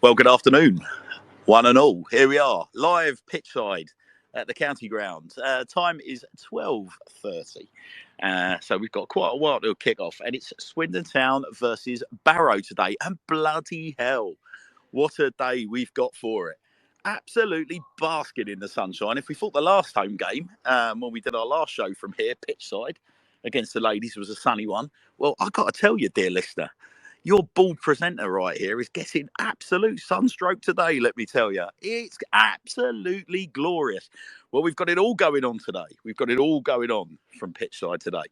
Well, good afternoon, one and all. Here we are, live pitchside at the county ground. Time is 12:30. So we've got quite a while to kick off, and it's Swindon Town versus Barrow today. And bloody hell, what a day we've got for it. Absolutely basking in the sunshine. If we thought the last home game, when we did our last show from here, pitchside, against the ladies was a sunny one, well, I've got to tell you, dear listener, your bald presenter right here is getting absolute sunstroke today, let me tell you. It's absolutely glorious. Well, we've got it all going on today. We've got it all going on from pitchside today.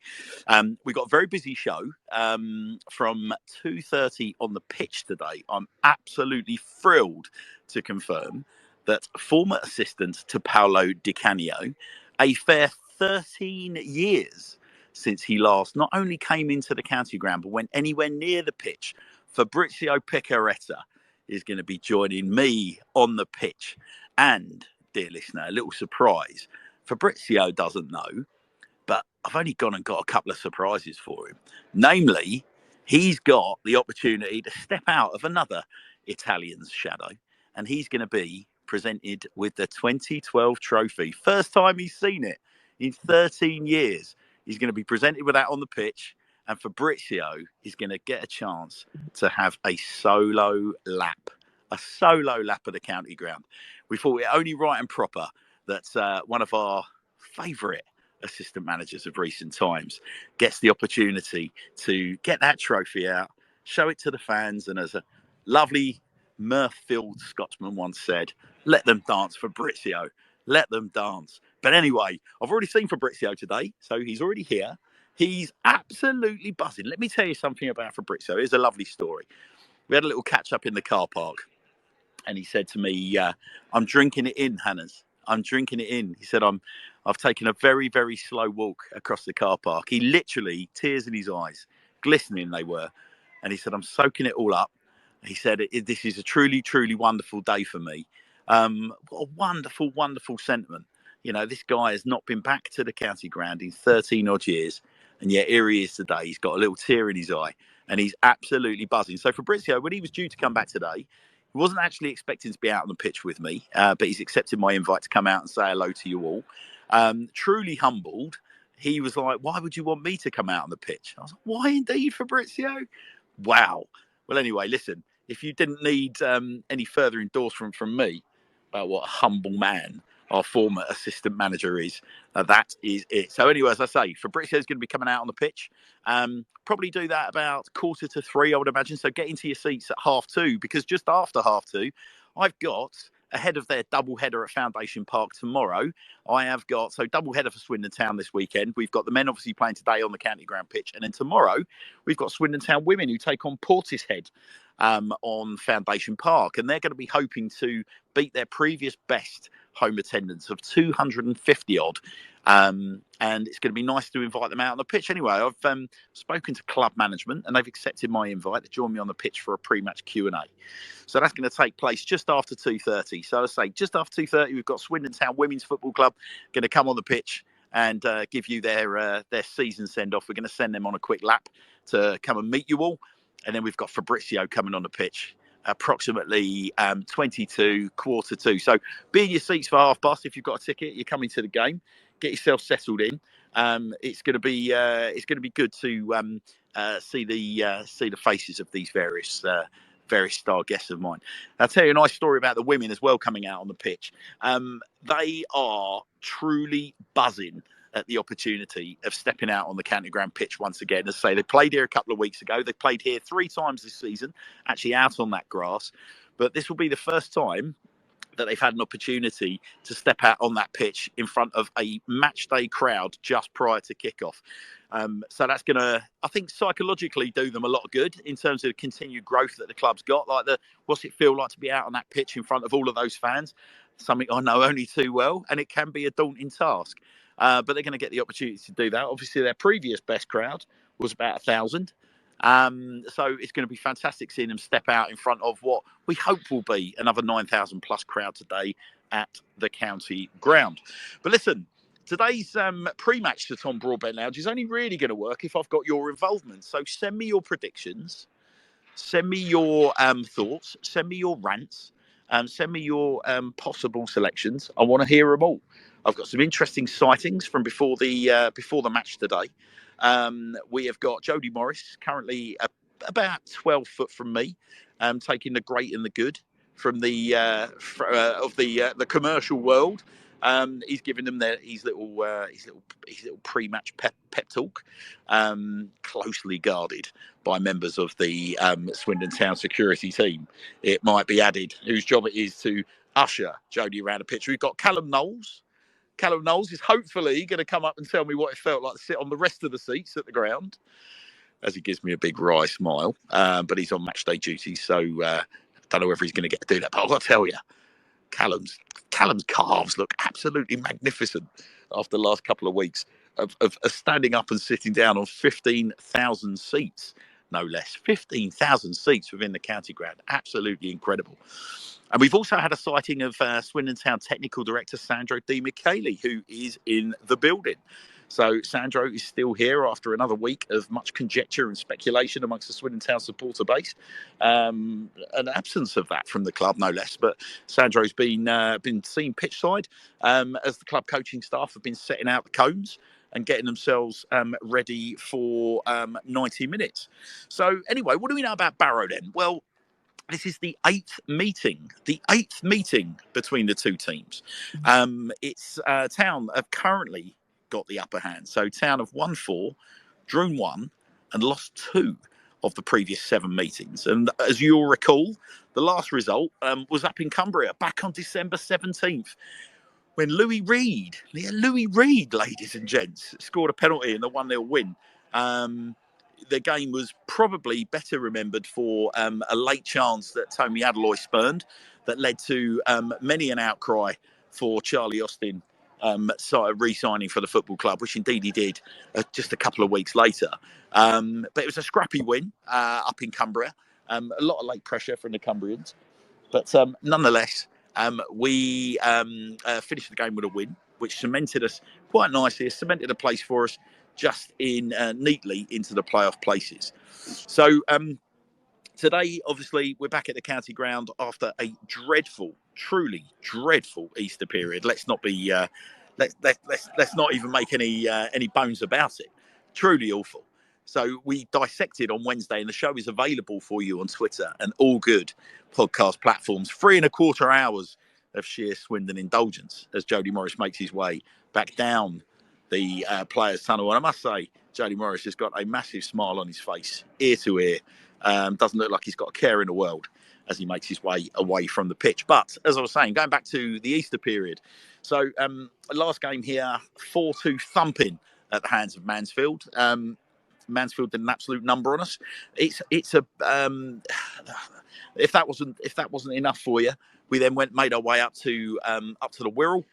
We've got a very busy show from 2:30 on the pitch today. I'm absolutely thrilled to confirm that former assistant to Paolo Di Canio, a fair 13 years since he last not only came into the county ground but went anywhere near the pitch, Fabrizio Piccareta is going to be joining me on the pitch. And, dear listener, a little surprise. Fabrizio doesn't know, but I've only gone and got a couple of surprises for him. Namely, he's got the opportunity to step out of another Italian's shadow, and he's going to be presented with the 2012 trophy. First time he's seen it in 13 years. He's going to be presented with that on the pitch, and Fabrizio is going to get a chance to have a solo lap of the county ground. We thought it only right and proper that one of our favourite assistant managers of recent times gets the opportunity to get that trophy out, show it to the fans, and as a lovely mirth-filled Scotsman once said, let them dance, Fabrizio. Let them dance. But anyway, I've already seen Fabrizio today, so he's already here. He's absolutely buzzing. Let me tell you something about Fabrizio. It's a lovely story. We had a little catch-up in the car park, and he said to me, I'm drinking it in, Hannahs. I'm drinking it in. He said, I've taken a very, very slow walk across the car park. He literally, tears in his eyes, glistening they were. And he said, I'm soaking it all up. He said, this is a truly, truly wonderful day for me. What a wonderful, wonderful sentiment. You know, this guy has not been back to the county ground in 13 odd years. And yet here he is today. He's got a little tear in his eye and he's absolutely buzzing. So Fabrizio, when he was due to come back today, he wasn't actually expecting to be out on the pitch with me, but he's accepted my invite to come out and say hello to you all. Truly humbled. He was like, why would you want me to come out on the pitch? I was like, why indeed, Fabrizio? Wow. Well, anyway, listen, if you didn't need any further endorsement from me about what a humble man our former assistant manager is, that is it. So anyway, as I say, Fabrizio's going to be coming out on the pitch. Probably do that about 2:45, I would imagine. So get into your seats at 2:30, because just after 2:30, I've got, ahead of their double header at Foundation Park tomorrow, I have got, so double header for Swindon Town this weekend. We've got the men obviously playing today on the county ground pitch. And then tomorrow, we've got Swindon Town women who take on Portishead on Foundation Park. And they're going to be hoping to beat their previous best home attendance of 250 odd. And it's going to be nice to invite them out on the pitch. Anyway, I've spoken to club management and they've accepted my invite to join me on the pitch for a pre-match Q&A. So that's going to take place just after 2:30. So as I say, just after 2:30, we've got Swindon Town Women's Football Club going to come on the pitch and give you their season send-off. We're going to send them on a quick lap to come and meet you all. And then we've got Fabrizio coming on the pitch approximately 2:45. So be in your seats for half past. If you've got a ticket, you're coming to the game. Get yourself settled in. It's going to be good to see the faces of these various star guests of mine. I'll tell you a nice story about the women as well coming out on the pitch. They are truly buzzing at the opportunity of stepping out on the county ground pitch once again. As I say, they played here a couple of weeks ago. They played here 3 times this season, actually out on that grass. But this will be the first time that they've had an opportunity to step out on that pitch in front of a match day crowd just prior to kickoff. So that's going to, I think, psychologically do them a lot of good in terms of the continued growth that the club's got. Like, what's it feel like to be out on that pitch in front of all of those fans? Something I know only too well, and it can be a daunting task. But they're going to get the opportunity to do that. Obviously, their previous best crowd was about 1,000. So it's going to be fantastic seeing them step out in front of what we hope will be another 9,000 plus crowd today at the county ground. But listen, today's pre-match to Tom Broadbent Lounge is only really going to work if I've got your involvement. So send me your predictions Send me your thoughts. Send me your rants. Send me your possible selections. I want to hear them all. I've got some interesting sightings from before the match today. We have got Jody Morris currently about 12 foot from me, taking the great and the good from the commercial world. He's giving them his little pre-match pep talk, closely guarded by members of the Swindon Town security team. It might be added, whose job it is to usher Jody around the pitch. We've got Callum Knowles. Callum Knowles is hopefully going to come up and tell me what it felt like to sit on the rest of the seats at the ground, as he gives me a big wry smile. But he's on match day duty, so I don't know whether he's going to get to do that. But I've got to tell you, Callum's calves look absolutely magnificent after the last couple of weeks of standing up and sitting down on 15,000 seats, no less. 15,000 seats within the county ground. Absolutely incredible. And we've also had a sighting of Swindon Town Technical Director Sandro Di Michele, who is in the building. So Sandro is still here after another week of much conjecture and speculation amongst the Swindon Town supporter base. An absence of that from the club, no less. But Sandro's been seen pitchside as the club coaching staff have been setting out the cones and getting themselves ready for 90 minutes. So anyway, what do we know about Barrow then? Well, this is the eighth meeting between the two teams. It's Town have currently got the upper hand. So Town have won 4, drawn 1, and lost 2 of the previous 7 meetings. And as you'll recall, the last result was up in Cumbria back on December 17th. When Louis Reed, ladies and gents, scored a penalty in the 1-0 win. The game was probably better remembered for a late chance that Tommy Adeloy spurned that led to many an outcry for Charlie Austin re-signing for the football club, which indeed he did just a couple of weeks later. But it was a scrappy win up in Cumbria. A lot of late pressure from the Cumbrians. But nonetheless, we finished the game with a win, which cemented us quite nicely. It cemented a place for us just neatly into the playoff places. So today, obviously, we're back at the county ground after a truly dreadful Easter period. Let's not be let's not even make any bones about it. Truly awful. So we dissected on Wednesday, and the show is available for you on Twitter and all good podcast platforms. 3.25 hours of sheer Swindon indulgence as Jody Morris makes his way back down the players' tunnel. And I must say, Jody Morris has got a massive smile on his face, ear to ear. Doesn't look like he's got a care in the world as he makes his way away from the pitch. But as I was saying, going back to the Easter period. So last game here, 4-2 thumping at the hands of Mansfield. Mansfield did an absolute number on us. It's a if that wasn't enough for you, we then made our way up to the Wirral,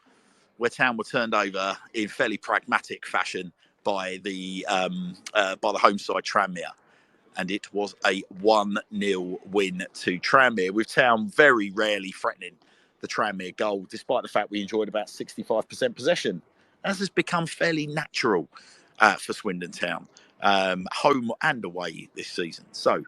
where Town were turned over in fairly pragmatic fashion by the home side Tranmere. And it was a 1-0 win to Tranmere, with Town very rarely threatening the Tranmere goal, despite the fact we enjoyed about 65% possession, as has become fairly natural for Swindon Town, home and away this season. So,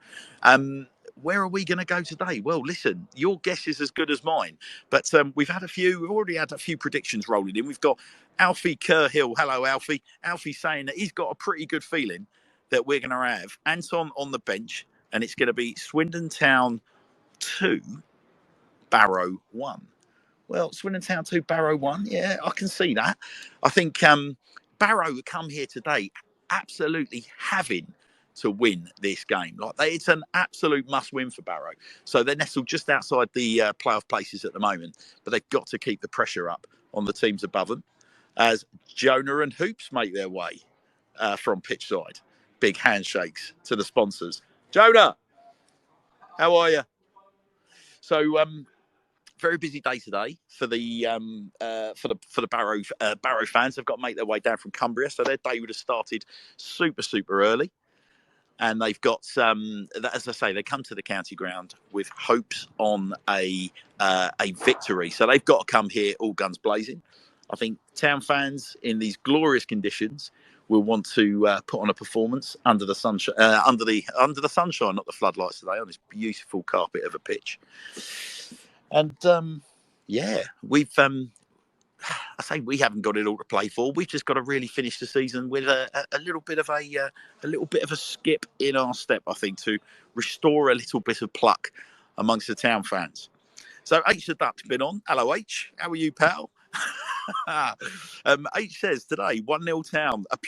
where are we going to go today? Well, listen, your guess is as good as mine. But we've already had a few predictions rolling in. We've got Alfie Kerhill. Hello, Alfie. Alfie saying that he's got a pretty good feeling that we're going to have Anton on the bench, and it's going to be Swindon Town 2, Barrow 1. Well, Swindon Town 2, Barrow 1. Yeah, I can see that. I think Barrow come here today absolutely having to win this game. It's an absolute must-win for Barrow. So they're nestled just outside the playoff places at the moment, but they've got to keep the pressure up on the teams above them as Jonah and Hoops make their way from pitch side. Big handshakes to the sponsors. Jonah, how are you? So, very busy day today for the Barrow fans. They've got to make their way down from Cumbria, so their day would have started super early. And they've got as I say, they come to the county ground with hopes on a victory. So they've got to come here all guns blazing. I think Town fans in these glorious conditions will want to put on a performance under the sunshine, under the sunshine, not the floodlights today, on this beautiful carpet of a pitch. And we've. I say we haven't got it all to play for. We've just got to really finish the season with a little bit of a skip in our step, I think, to restore a little bit of pluck amongst the town fans. So H the Duck's been on. Hello H, how are you, pal? H says today 1-0 Town, a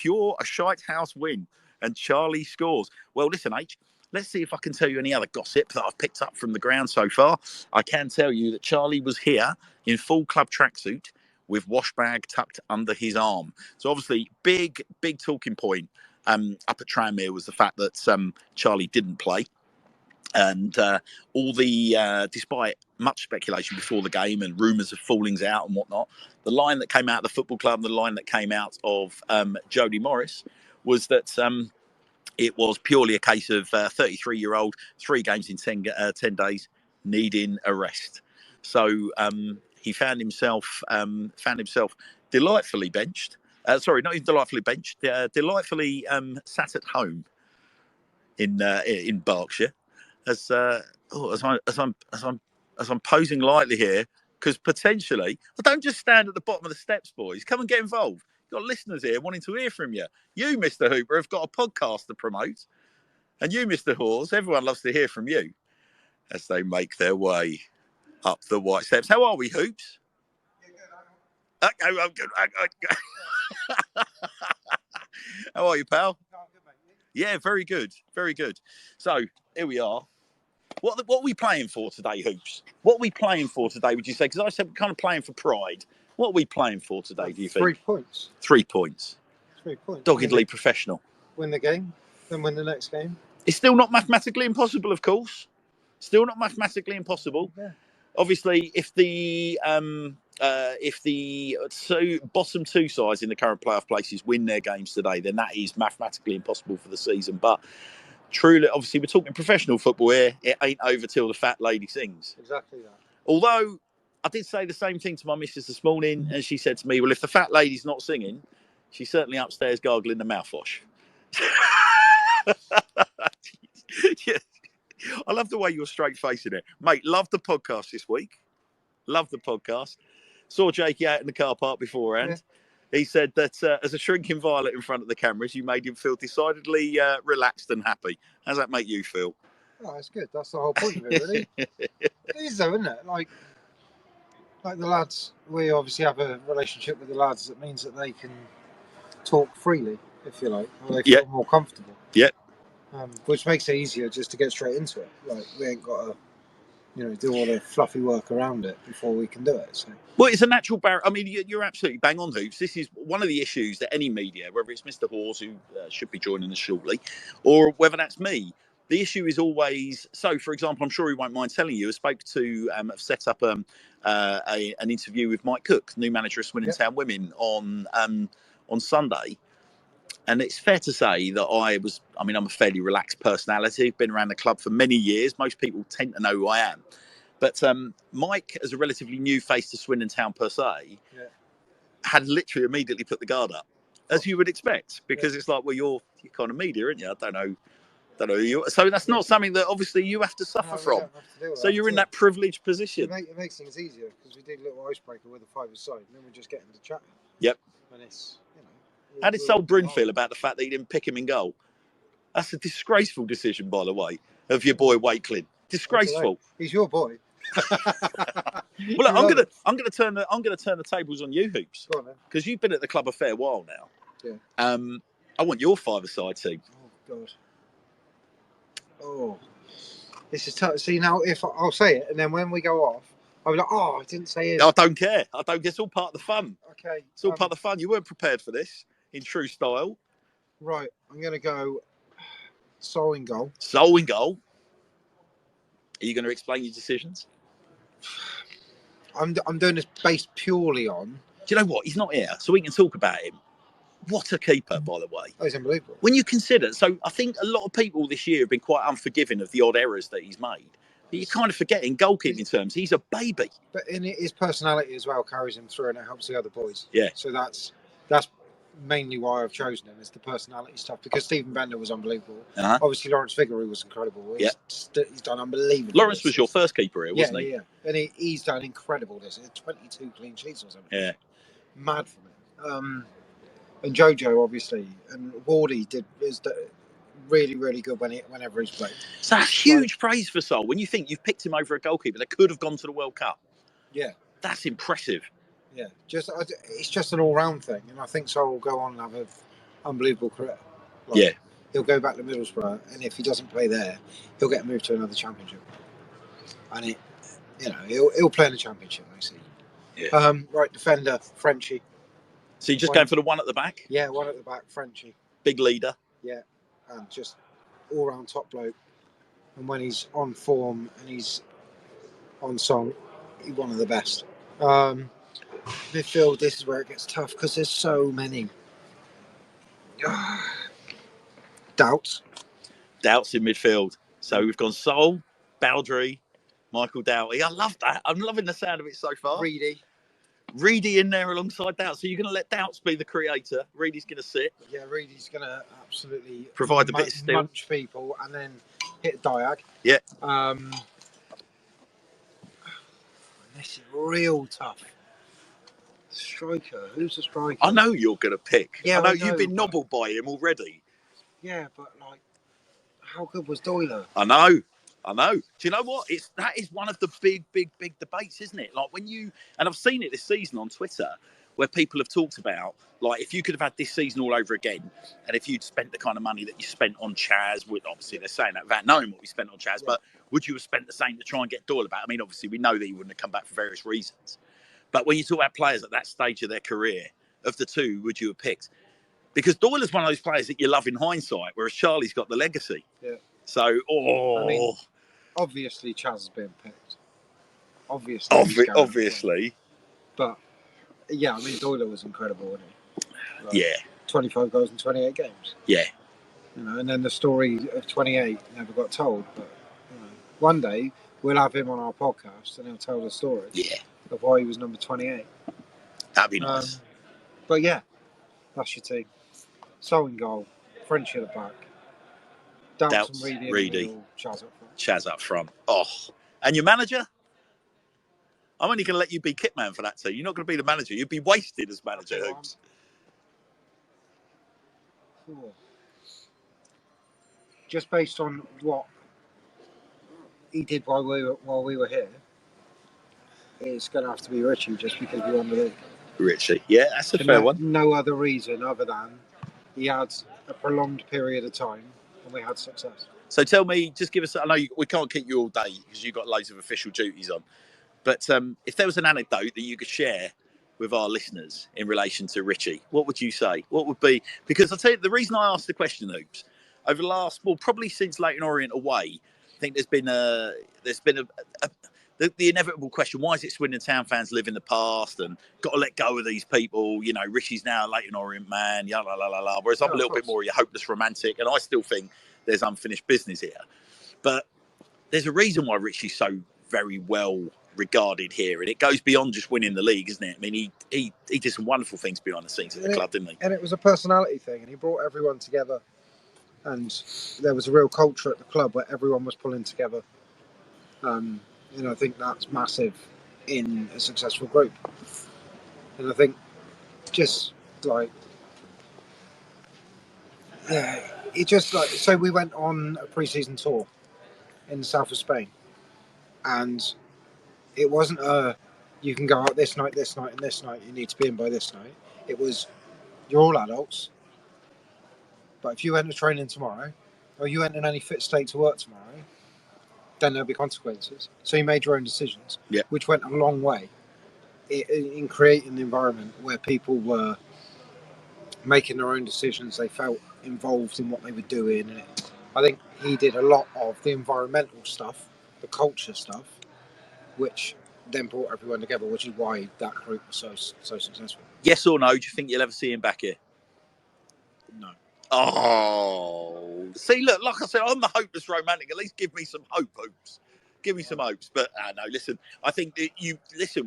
shite house win, and Charlie scores. Well, listen, H. Let's see if I can tell you any other gossip that I've picked up from the ground so far. I can tell you that Charlie was here in full club tracksuit with wash bag tucked under his arm. So obviously, big talking point up at Tranmere was the fact that Charlie didn't play. And despite much speculation before the game and rumours of fallings out and whatnot, the line that came out of the football club, the line that came out of Jody Morris was that it was purely a case of 33-year-old, 3 games in 10 days, needing a rest. So he found himself delightfully benched. Sorry, not even delightfully benched. Delightfully sat at home in Berkshire. As I'm posing lightly here, because potentially, don't just stand at the bottom of the steps, boys. Come and get involved. You've got listeners here wanting to hear from you. You, Mr. Hooper, have got a podcast to promote, and you, Mr. Hawes, everyone loves to hear from you as they make their way up the white steps. How are we, Hoops? Okay, I'm good. How are you, pal? Yeah, very good, very good. So here we are. What are we playing for today, Hoops? What are we playing for today, would you say? Because I said we're kind of playing for pride. What are we playing for today, do you think? 3 points. 3 points. 3 points. Doggedly professional. Win the game, then win the next game. It's still not mathematically impossible, of course. Still not mathematically impossible. Yeah. Obviously, if the bottom 2 sides in the current playoff places win their games today, then that is mathematically impossible for the season. But truly, obviously, we're talking professional football here. It ain't over till the fat lady sings. Exactly that. Although I did say the same thing to my missus this morning, and she said to me, well, if the fat lady's not singing, she's certainly upstairs gargling the mouthwash. Yeah. I love the way you're straight facing it. Mate, love the podcast this week. Love the podcast. Saw Jakey out in the car park beforehand. Yeah. He said that as a shrinking violet in front of the cameras, you made him feel decidedly relaxed and happy. How does that make you feel? Oh, that's good. That's the whole point of it, really. It is, though, isn't it? Like the lads, we obviously have a relationship with the lads that means that they can talk freely, if you like, or they feel more comfortable. Yeah. Which makes it easier just to get straight into it. Like, we ain't got to, do all the fluffy work around it before we can do it. So. Well, it's a natural barrier. I mean, you're absolutely bang on, Hoops. This is one of the issues that any media, whether it's Mr. Hawes, who should be joining us shortly, or whether that's me, the issue is always, so for example, I'm sure he won't mind telling you, I've set up an interview with Mike Cook, new manager of Swindon Town Women, on Sunday. And it's fair to say that I'm a fairly relaxed personality. I've been around the club for many years. Most people tend to know who I am. But Mike, as a relatively new face to Swindon Town per se, had literally immediately put the guard up, as you would expect, because it's like, well, you're kind of media, aren't you? I don't know you. So that's not something that obviously you have to suffer from. So you're in that privileged position. It makes things easier because we did a little icebreaker with the 5-a-side, and then we just get into chat. Yep. And it's, How did Sol Bryn feel about the fact that he didn't pick him in goal? That's a disgraceful decision, by the way, of your boy Wakelin. Disgraceful. He's your boy. Well, look, I'm gonna turn the tables on you, Hoops, because you've been at the club a fair while now. Yeah. I want your 5-a-side team. Oh God. Oh, this is tough. See, now if I'll say it, and then when we go off, I'll be like, oh, I didn't say it. I don't care. It's all part of the fun. Okay. It's all part of the fun. You weren't prepared for this in true style. Right. I'm gonna go Sol in goal. Sol in goal. Are you going to explain your decisions? I'm doing this based purely on. Do you know what? He's not here, so we can talk about him. What a keeper, by the way. Oh, he's unbelievable. When you consider, so I think a lot of people this year have been quite unforgiving of the odd errors that he's made. But you're kind of forgetting goalkeeping terms. He's a baby. But in his personality as well carries him through, and it helps the other boys. Yeah. So that's mainly why I've chosen him is the personality stuff, because Stephen Bender was unbelievable. Uh-huh. Obviously, Lawrence Figgery was incredible. He's done unbelievable. Lawrence was your first keeper here, wasn't he? Yeah. And he's done incredible this. 22 clean sheets or something. Yeah. Mad for him. And Jojo, obviously, and Wardy is really, really good whenever he's played. So that's huge praise for Sol. When you think you've picked him over a goalkeeper that could have gone to the World Cup. Yeah. That's impressive. Yeah. It's just an all-round thing, and I think Sol will go on and have an unbelievable career. Yeah. He'll go back to Middlesbrough, and if he doesn't play there, he'll get moved to another championship. And he'll play in the championship, I see. Yeah. Right, defender, Frenchie. So you're just going for the one at the back? Yeah, one at the back, Frenchie. Big leader. Yeah, and just all-round top bloke. And when he's on form and he's on song, he's one of the best. Midfield, this is where it gets tough because there's so many. Doubts in midfield. So we've gone Sol, Baldry, Michael Doughty. I love that. I'm loving the sound of it so far. Reedy in there alongside Doubts. So you're going to let Doubts be the creator. Reedy's going to sit. Yeah, Reedy's going to absolutely provide a bit of steel, munch people, and then hit diag. Yeah. This is real tough. Striker. Who's the striker? I know you're going to pick. Yeah, I know you've been nobbled by him already. Yeah, but how good was Doyle? I know. Do you know what? That is one of the big debates, isn't it? Like and I've seen it this season on Twitter, where people have talked about, like, if you could have had this season all over again, and if you'd spent the kind of money that you spent on Chaz, obviously they're saying that without knowing what we spent on Chaz, but would you have spent the same to try and get Doyle back? I mean, obviously we know that he wouldn't have come back for various reasons. But when you talk about players at that stage of their career, of the two, would you have picked? Because Doyle is one of those players that you love in hindsight, whereas Charlie's got the legacy. Yeah. So, I mean, obviously Chaz has been picked. Obviously. But, yeah, I mean, Doyle was incredible, wasn't he? Yeah. 25 goals in 28 games. Yeah. And then the story of 28 never got told. But, one day we'll have him on our podcast and he'll tell the story. Yeah. Of why he was number 28. That'd be nice. But yeah, that's your team. Sol in goal, French at the back, Doubts and Reedy, Chaz up front. Oh, and your manager? I'm only going to let you be kitman for that team. You're not going to be the manager. You'd be wasted as manager, Hoops. Just based on what he did while we were here, it's going to have to be Richie, just because we won the league. Richie, yeah, that's a fair one. No other reason other than he had a prolonged period of time and we had success. So tell me, just give us, I know we can't keep you all day because you've got loads of official duties on, but if there was an anecdote that you could share with our listeners in relation to Richie, what would you say? What would be, because I'll tell you, the reason I asked the question, Hoops, over the last, probably since Leyton Orient away, I think there's been the inevitable question, why is it Swindon Town fans live in the past and got to let go of these people? Richie's now a Leyton Orient man, whereas I'm a little bit more of your hopeless romantic, and I still think there's unfinished business here. But there's a reason why Richie's so very well regarded here, and it goes beyond just winning the league, isn't it? I mean, he did some wonderful things behind the scenes at the club, didn't he? And it was a personality thing, and he brought everyone together, and there was a real culture at the club where everyone was pulling together. I think that's massive in a successful group. And I think so we went on a pre-season tour in the south of Spain, and it wasn't you can go out this night, and this night, you need to be in by this night. It was, you're all adults, but if you enter training tomorrow, or you enter in any fit state to work tomorrow, then there'll be consequences. So you made your own decisions, which went a long way in creating the environment where people were making their own decisions. They felt involved in what they were doing. And I think he did a lot of the environmental stuff, the culture stuff, which then brought everyone together, which is why that group was so successful. Yes or no? Do you think you'll ever see him back here? No. Oh, see, look, like I said, I'm the hopeless romantic. At least give me some hope, Hoops. Give me some hopes. But no, listen, I think that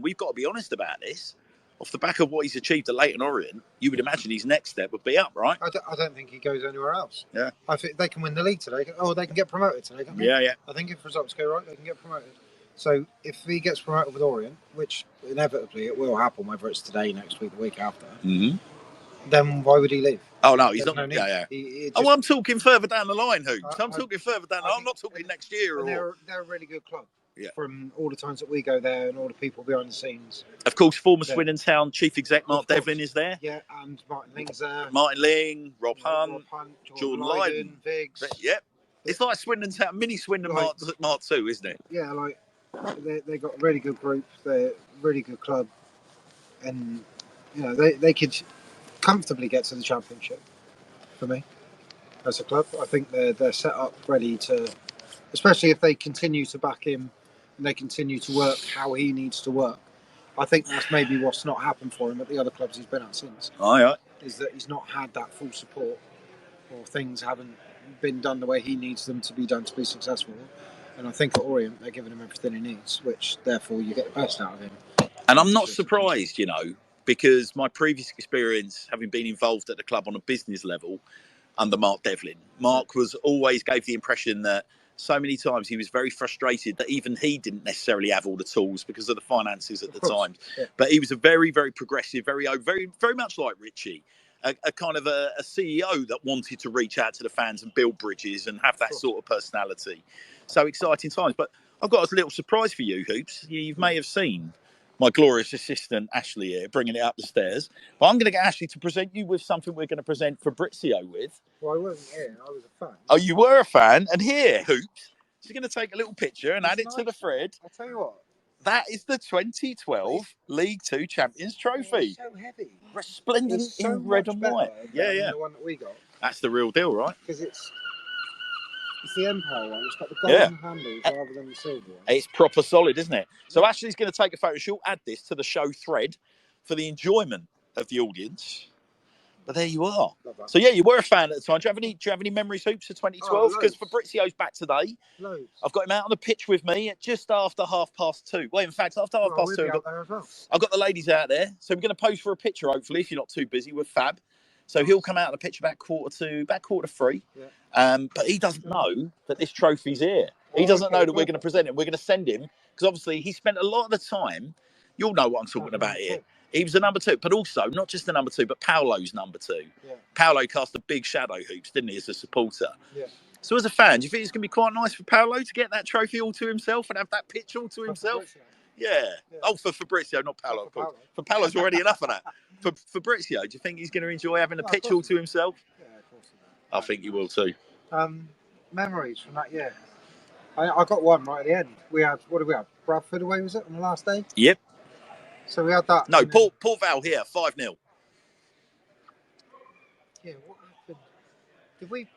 we've got to be honest about this. off the back of what he's achieved at Leyton Orient, you would imagine his next step would be up, right? I don't think he goes anywhere else. Yeah. I think they can win the league today. Oh, they can get promoted today, can't they? Yeah. I think if results go right, they can get promoted. So if he gets promoted with Orient, which inevitably it will happen, whether it's today, next week, the week after, then why would he leave? Oh, no, he's There's not. no need. Yeah. Just, Oh, I'm talking further down the line, Hoops. I'm talking further down. I'm not talking next year. And or they're a really good club. Yeah. From all the times that we go there and all the people behind the scenes. Of course, former Swindon Town Chief Exec Mark Devlin is there. Yeah, and Martin Ling's there. Martin Ling, Rob Hunt, Jordan Lydon, Viggs. Yep. It's like Swindon Town, mini Swindon Mark 2, isn't it? Yeah, like they got a really good group. They're a really good club, and you know they could comfortably get to the Championship. For me, as a club, I think they're set up ready to, especially if they continue to back him and they continue to work how he needs to work. I think that's maybe what's not happened for him at the other clubs he's been at since. Is that he's not had that full support, or things haven't been done the way he needs them to be done to be successful. And I think at Orient they're giving him everything he needs, which therefore you get the best out of him. And I'm not surprised, because my previous experience, having been involved at the club on a business level under Mark Devlin, Mark always gave the impression that so many times he was very frustrated that even he didn't necessarily have all the tools because of the finances at the time. Yeah. But he was a very, very progressive, very, very much like Richie, a kind of a CEO that wanted to reach out to the fans and build bridges and have that sort of personality. So exciting times. But I've got a little surprise for you, Hoops. You may have seen my glorious assistant Ashley here bringing it up the stairs. But I'm going to get Ashley to present you with something we're going to present Fabrizio with. Well, I wasn't here. I was a fan. Oh, you were a fan? And here, Hoops, she's going to take a little picture and add it to the thread. I'll tell you what. That is the 2012 League Two Champions Trophy. It's so heavy. Resplendent in red and white. Yeah. The one that we got. That's the real deal, right? Because it's the Empire one. It's got the golden handles rather than the silver one. It's proper solid, isn't it? So Ashley's going to take a photo. She'll add this to the show thread for the enjoyment of the audience. But there you are. So yeah, you were a fan at the time. Do you have any memories, Hoops, of 2012? Because Fabrizio's back today. Loads. I've got him out on the pitch with me at just after 2:30. Well, in fact, after 2:30, I've got the ladies out there. So we're going to pose for a picture, hopefully, if you're not too busy with Fab. So he'll come out on the pitch about 2:45. Yeah. But he doesn't know that this trophy's here. He doesn't know that we're going to present him. We're going to send him because obviously he spent a lot of the time. You'll know what I'm talking about here. He was the number 2, but also not just the number 2, but Paolo's number 2. Yeah. Paolo cast a big shadow, Hoops, didn't he, as a supporter? Yeah. So as a fan, do you think it's going to be quite nice for Paolo to get that trophy all to himself and have that pitch all to himself? Yeah. Oh, for Fabrizio, not Paolo. For Paolo's already enough of that. For Fabrizio, do you think he's going to enjoy having a pitch all to himself? Yeah, of course he will. I think he will too. Memories from that year. I got one right at the end. What did we have? Bradford away, was it, on the last day? Yep. So we had that. No, Port Vale here, 5-0. Yeah, what happened?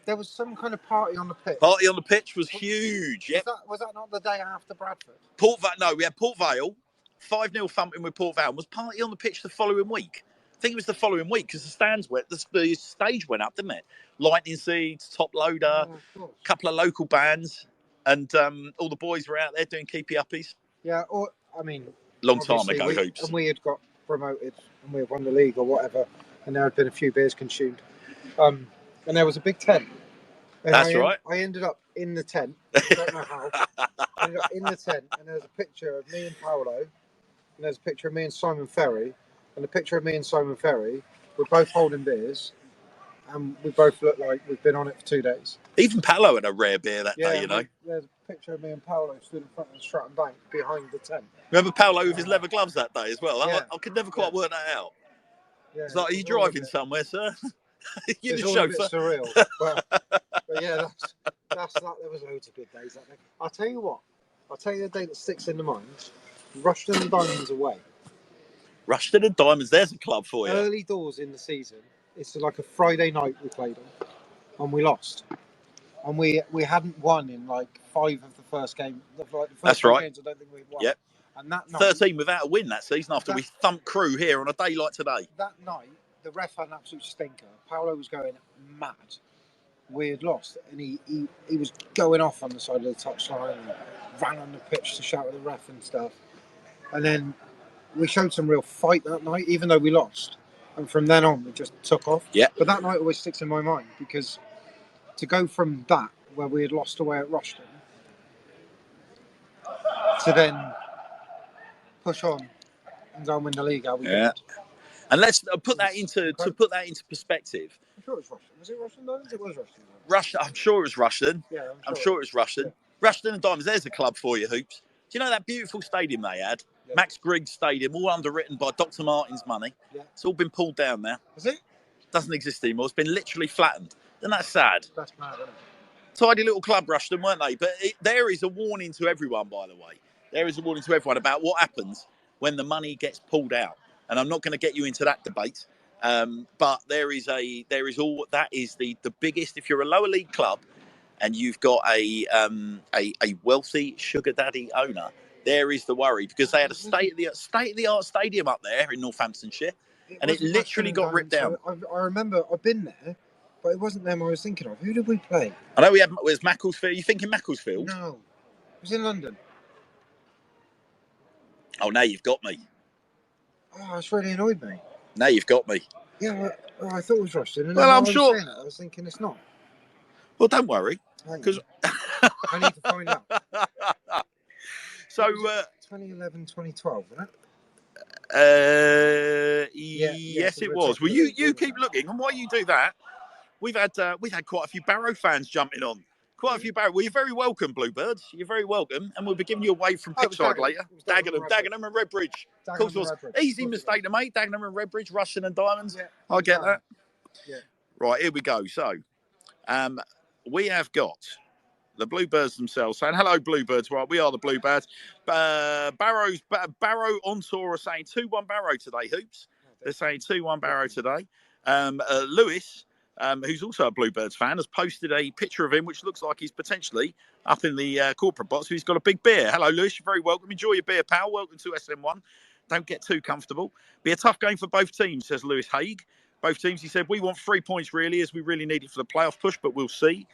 There was some kind of party on the pitch. Party on the pitch was huge. Yep. Was that not the day after Bradford? We had Port Vale, 5-0 thumping with Port Vale. Was party on the pitch the following week? I think it was the following week because the stage went up, didn't it? Lightning Seeds, Top Loader, a couple of local bands, and all the boys were out there doing keepy uppies. Yeah, long time ago, Hoops. And we had got promoted and we had won the league or whatever, and there had been a few beers consumed. And there was a big tent. And right. I ended up in the tent. I don't know how. I ended up in the tent, and there's a picture of me and Paolo, and there's a picture of me and Simon Ferry, and the picture of me and Simon Ferry, we're both holding beers, and we both look like we've been on it for 2 days. Even Paolo had a rare beer that day, There's a picture of me and Paolo stood in front of the Stratton Bank behind the tent. Remember Paolo with his leather gloves that day as well? Yeah. I could never quite work that out. Yeah, it's like, are you driving somewhere, sir? You're the chauffeur. It's all a bit surreal. but yeah, that's that. There was loads of good days that day. I'll tell you what. I'll tell you the day that sticks in the mind. Rushden and Diamonds away. Rushden and Diamonds, there's a club for you. Early doors in the season. It's like a Friday night we played on, and we lost. And we hadn't won in like 5 of the first game. That's right. Games, I don't think we'd won. Yep. And that night, 13 without a win that season after we thumped Crew here on a day like today. That night, the ref had an absolute stinker. Paolo was going mad. We had lost, and he was going off on the side of the touchline and ran on the pitch to shout at the ref and stuff. And then we showed some real fight that night, even though we lost. And from then on, we just took off. Yeah. But that night always sticks in my mind because to go from that, where we had lost away at Rushden, to then push on and go and win the league how we did. And let's put that into perspective. I'm sure it was Rushden. Was it Rushden Diamonds? It was Rushden. Rushden. I'm sure it was Rushden. Yeah, I'm sure it was Rushden. Yeah. Rushden and Diamonds. There's a club for you, Hoops. Do you know that beautiful stadium they had? Yeah. Max Griggs Stadium, all underwritten by Dr. Martin's money. Yeah. It's all been pulled down now. Is it? Doesn't exist anymore. It's been literally flattened. Isn't that sad? That's mad, isn't it? Tidy little club, Rushden, weren't they? But there is a warning to everyone, by the way. There is a warning to everyone about what happens when the money gets pulled out. And I'm not going to get you into that debate. But that is the biggest. If you're a lower league club and you've got a wealthy sugar daddy owner, there is the worry, because they had a state of the art stadium up there in Northamptonshire, and it literally got ripped down. I remember I've been there, but it wasn't them I was thinking of. Who did we play? I know it was Macclesfield. You thinking Macclesfield? No, it was in London. Oh, now you've got me. Oh, it's really annoyed me. Now you've got me. Yeah, I thought it was Rushden. Well, I'm sure. I was thinking it's not. Well, don't worry, because I need to find out. So 2011, 2012, wasn't it? Yes, yes, it was. Well, you keep looking, and while you do that, we've had quite a few Barrow fans jumping on. Quite a few Barrow. Well, you're very welcome, Bluebirds. You're very welcome, and we'll be giving you a wave from Pitchside later. Dagenham and Redbridge. Of course, it was easy mistake to make. Dagenham and Redbridge, Rushden and Diamonds. Yeah, I get that. Yeah. Right, here we go. So, we have got the Bluebirds themselves saying, hello, Bluebirds. Right, we are the Bluebirds. Barrow on tour are saying 2-1 Barrow today, Hoops. They're saying 2-1 Barrow today. Lewis, who's also a Bluebirds fan, has posted a picture of him, which looks like he's potentially up in the corporate box. He's got a big beer. Hello, Lewis. You're very welcome. Enjoy your beer, pal. Welcome to SM1. Don't get too comfortable. Be a tough game for both teams, says Lewis Haig. Both teams, he said, we want 3 points, really, as we really need it for the playoff push, but we'll see.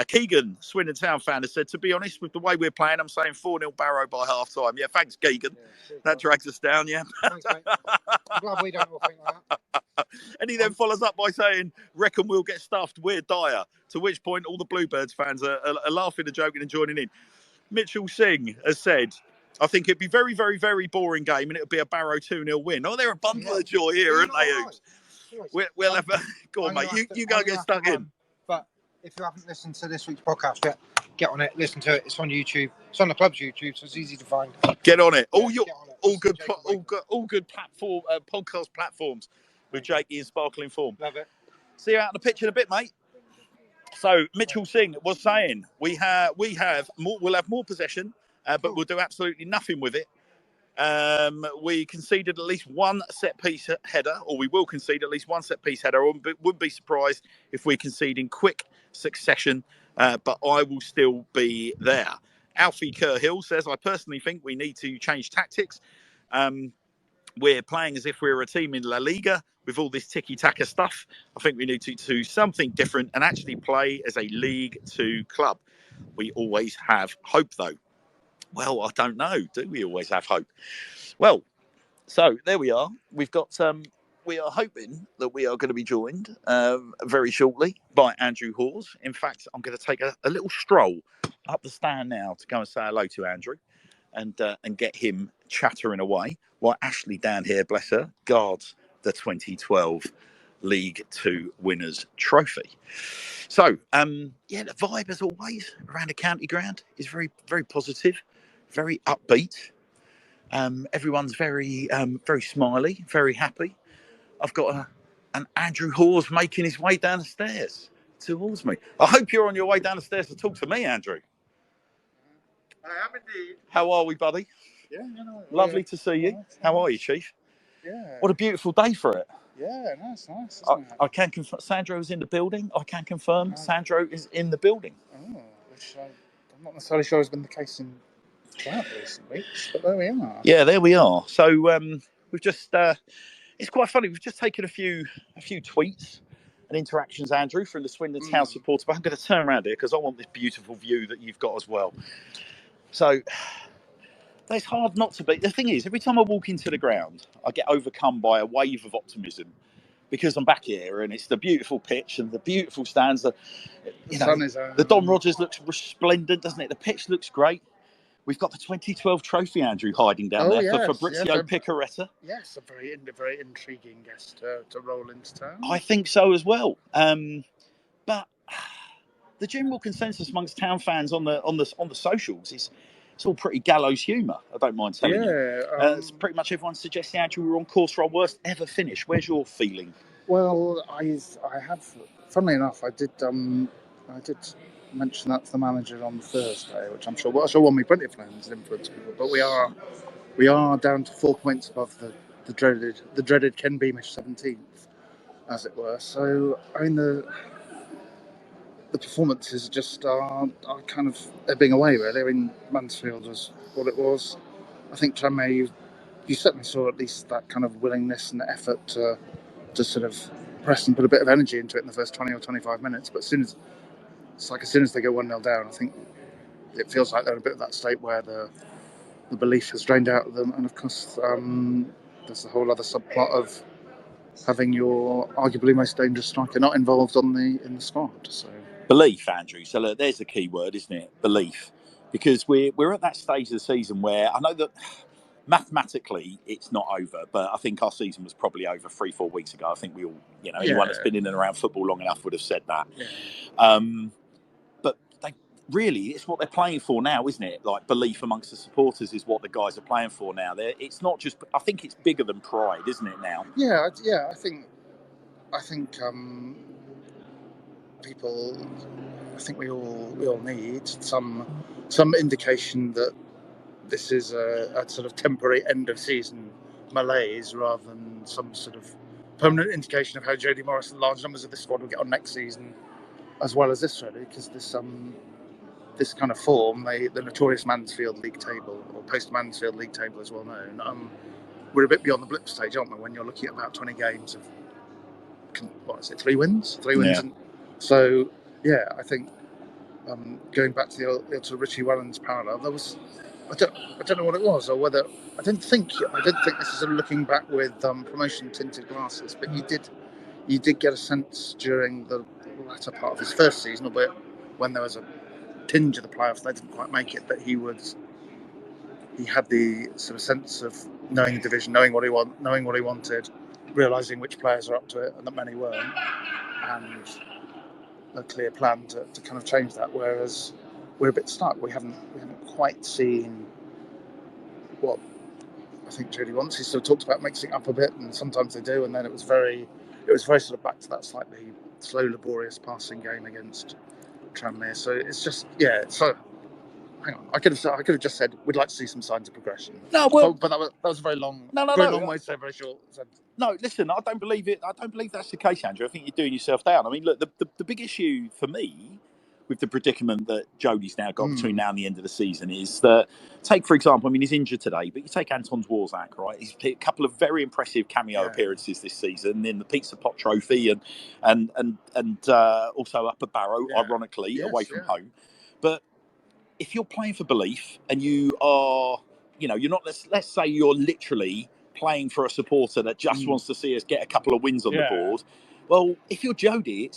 Keegan, Swindon Town fan, has said, to be honest, with the way we're playing, I'm saying 4-0 Barrow by half-time. Yeah, thanks, Keegan. Yeah, that drags us down, yeah. Thanks, mate. I'm glad we don't all think like that. And he then follows up by saying, reckon we'll get stuffed, we're dire. To which point, all the Bluebirds fans are laughing and joking and joining in. Mitchell Singh has said, I think it'd be very, very, very boring game, and it'll be a Barrow 2-0 win. Oh, they're a bundle of joy here, aren't they, Hoops? We'll have a... Go on, mate. You go get stuck in. But if you haven't listened to this week's podcast yet, get on it, listen to it. It's on YouTube. It's on the club's YouTube, so it's easy to find. Get on it. All good platform podcast platforms with Jakey and Sparkling Form. Love it. See you out on the pitch in a bit, mate. So Mitchell Singh was saying we'll have more possession, but we'll do absolutely nothing with it. We conceded at least one set-piece header, or we will concede at least one set-piece header. I wouldn't be surprised if we concede in quick succession, but I will still be there. Alfie Kerhill says, I personally think we need to change tactics. We're playing as if we're a team in La Liga with all this tiki-taka stuff. I think we need to do something different and actually play as a League 2 club. We always have hope, though. Well, I don't know. Do we always have hope? Well, so there we are. We've got. We are hoping that we are going to be joined very shortly by Andrew Hawes. In fact, I'm going to take a little stroll up the stand now to go and say hello to Andrew, and get him chattering away while Ashley down here, bless her, guards the 2012 League 2 Winners' Trophy. So, the vibe, as always, around the county ground is very, very positive. Very upbeat. Everyone's very, very smiley, very happy. I've got an Andrew Hawes making his way down the stairs towards me. I hope you're on your way down the stairs to talk to me, Andrew. I am indeed. How are we, buddy? Yeah, lovely to see you. How are you, Chief? Yeah. What a beautiful day for it. Yeah, nice, isn't it? I can confirm Sandro is in the building. I can confirm Sandro is in the building. Oh, which I'm not necessarily sure has been the case in recent weeks, but there we are. Yeah, there we are. So we've just it's quite funny. We've just taken a few tweets and interactions, Andrew, from the Swindon Town supporter. But I'm going to turn around here because I want this beautiful view that you've got as well. So It's hard not to be. The thing is, every time I walk into the ground, I get overcome by a wave of optimism because I'm back here and it's the beautiful pitch and the beautiful stands. The sun is the Don Rogers looks resplendent, doesn't it? The pitch looks great. We've got the 2012 trophy, Andrew, hiding down there for Fabrizio Piccareta. Yes, a very intriguing guest to roll into town. I think so as well. But the general consensus amongst town fans on the socials is it's all pretty gallows humour. I don't mind telling you. It's pretty much everyone suggesting actually we're on course for our worst ever finish. Where's your feeling? Well, I have. Funnily enough, I did mention that to the manager on Thursday, which I'm sure won me plenty of friends and influence people. But we are down to 4 points above the dreaded Ken Beamish 17th, as it were. So I mean the performances just are kind of ebbing away, really. I mean, Mansfield was what it was. I think Tranmere, you certainly saw at least that kind of willingness and effort to sort of press and put a bit of energy into it in the first 20 or 25 minutes. But as soon as they go 1-0 down, I think it feels like they're in a bit of that state where the belief has drained out of them. And of course, there's the whole other subplot of having your arguably most dangerous striker not involved in the squad. So. Belief, Andrew. So look, there's the key word, isn't it? Belief. Because we're at that stage of the season where I know that mathematically it's not over, but I think our season was probably over 3-4 weeks ago. I think we all, anyone that's been in and around football long enough would have said that. Yeah. But it's what they're playing for now, isn't it? Like belief amongst the supporters is what the guys are playing for now. It's not just. I think it's bigger than pride, isn't it now? Yeah. I think. People, I think we all need some indication that this is a sort of temporary end of season malaise rather than some sort of permanent indication of how Jody Morris and large numbers of this squad will get on next season, as well as this, really, because this kind of form, the notorious Mansfield League table or post Mansfield League table is well known. We're a bit beyond the blip stage, aren't we? When you're looking at about 20 games of 3 wins, Yeah. and so I think going back to the sort of Richie Wellens parallel, there was I don't know what it was or whether I didn't think this is sort of looking back with promotion tinted glasses, but you did get a sense during the latter part of his first season, albeit when there was a tinge of the playoffs, they didn't quite make it, that he had the sort of sense of knowing the division, knowing what he wanted, realising which players are up to it, and that many weren't, and a clear plan to kind of change that. Whereas we're a bit stuck. We haven't quite seen what I think Jody wants. He sort of talked about mixing up a bit, and sometimes they do, and then it was very sort of back to that slightly slow, laborious passing game against Tranmere. So it's just So hang on, I could have just said we'd like to see some signs of progression. No, well, but that was a very long, long way to say a very short sentence. No, listen, I don't believe it. I don't believe that's the case, Andrew. I think you're doing yourself down. I mean, look, the big issue for me with the predicament that Jody's now got between now and the end of the season is that, take, for example, I mean, he's injured today, but you take Anton Dvorak, right? He's played a couple of very impressive cameo appearances this season in the Pizza Pot Trophy and also up at Barrow, ironically, away from home. But if you're playing for belief and you are, you're not, let's say you're literally playing for a supporter that just wants to see us get a couple of wins on the board. Well, if you're Jody,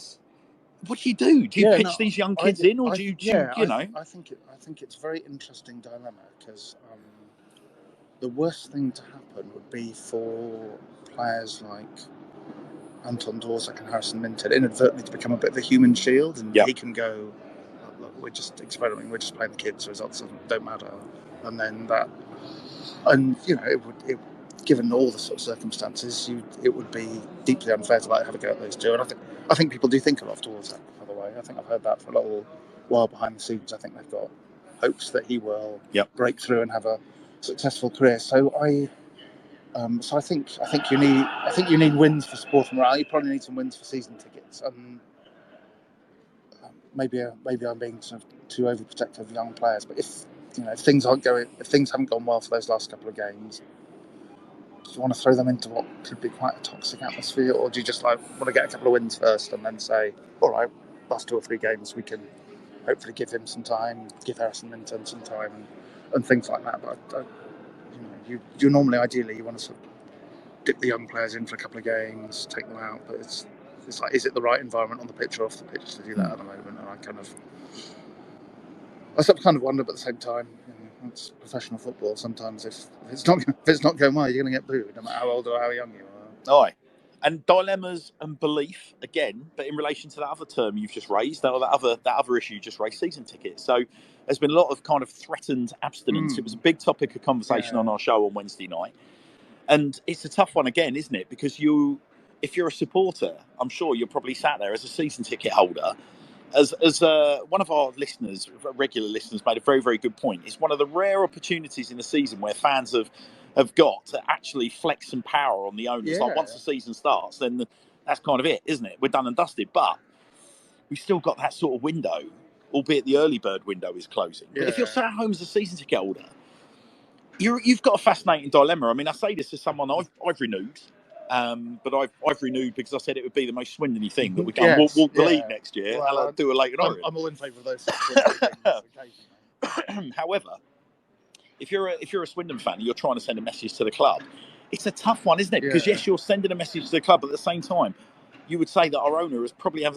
what do you do? Do you pitch these young kids in, or do you know? I think it's a very interesting dilemma because the worst thing to happen would be for players like Anton Dvorak and Harrison Minter inadvertently to become a bit of a human shield, and he can go, look, we're just experimenting, we're just playing the kids, results don't matter, and then that, and it would given all the sort of circumstances, it would be deeply unfair to have a go at those two. And I think people do think a lot towards that, by the way. I think I've heard that for a little while behind the scenes. I think they've got hopes that he will break through and have a successful career. So I think you need wins for sport morale. You probably need some wins for season tickets. Maybe I'm being sort of too overprotective of young players, but if things haven't gone well for those last couple of games, do you want to throw them into what could be quite a toxic atmosphere, or do you just want to get a couple of wins first and then say, all right, last 2 or 3 games we can hopefully give him some time, give Harrison Minton some time, and things like that. But you normally, ideally, you want to sort of dip the young players in for a couple of games, take them out. But it's like, is it the right environment on the pitch or off the pitch to do that at the moment? And I sort of wonder, but at the same time, it's professional football. Sometimes if it's not going well, you're going to get booed, no matter how old or how young you are. Aye. And dilemmas and belief again, but in relation to that other term you've just raised, or that other issue you just raised, season tickets. So there's been a lot of kind of threatened abstinence. It was a big topic of conversation on our show on Wednesday night, and it's a tough one again, isn't it? Because if you're a supporter, I'm sure you're probably sat there as a season ticket holder. As one of our listeners, regular listeners, made a very, very good point. It's one of the rare opportunities in the season where fans have got to actually flex some power on the owners. Like once the season starts, then that's kind of it, isn't it? We're done and dusted. But we've still got that sort of window, albeit the early bird window is closing. But if you're sat at home as a season ticket holder, you've got a fascinating dilemma. I mean, I say this as someone I've renewed. But I've renewed because I said it would be the most Swindon-y thing that we can walk the league next year and do a Leighton Orient. I'm all in favour of those things occasionally. However, if you're a Swindon fan and you're trying to send a message to the club, it's a tough one, isn't it? Because yes, you're sending a message to the club, but at the same time, you would say that our owner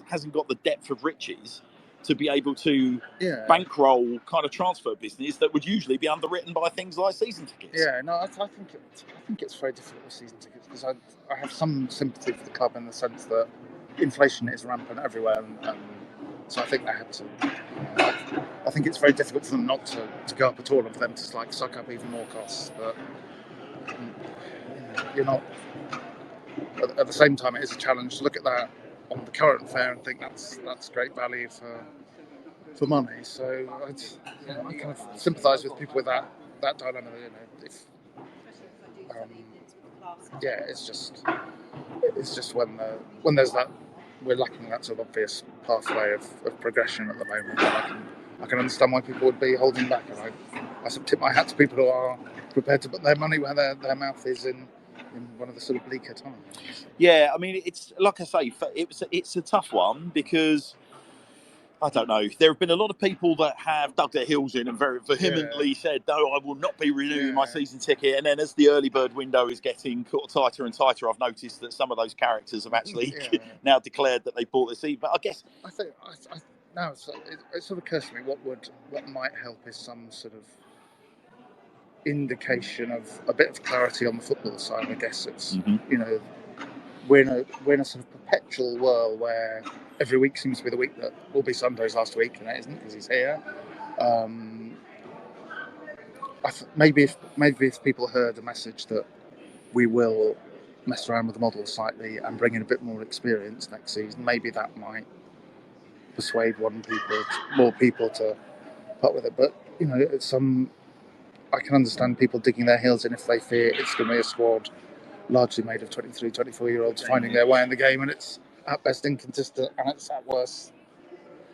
hasn't got the depth of riches to be able to bankroll kind of transfer business that would usually be underwritten by things like season tickets. Yeah, no, I think it's very difficult with season tickets because I have some sympathy for the club in the sense that inflation is rampant everywhere, and so I think they have to. I think it's very difficult for them not to go up at all, and for them to suck up even more costs. But you're not. At the same time, it is a challenge to look at that on the current fare and think that's great value for money. So I kind of sympathise with people with that dilemma. It's just when there's that, we're lacking that sort of obvious pathway of progression at the moment. I can understand why people would be holding back, and I sort of tip my hat to people who are prepared to put their money where their mouth is in one of the sort of bleaker times. Yeah, I mean, it's like I say, it's a tough one because I don't know. There have been a lot of people that have dug their heels in and very vehemently said, no, I will not be renewing my season ticket. And then as the early bird window is getting tighter and tighter, I've noticed that some of those characters have actually now declared that they bought the seat. But I guess I think now it sort of occurs to me what might help is some sort of indication of a bit of clarity on the football side. I guess it's we're in a sort of perpetual whirl where every week seems to be the week that will be Sunday's last week, and it isn't because he's here. Maybe if people heard a message that we will mess around with the model slightly and bring in a bit more experience next season, maybe that might persuade more people to put with it. But I can understand people digging their heels in if they fear it's going to be a squad largely made of 23, 24-year-olds finding their way in the game, and it's at best inconsistent, and it's at worst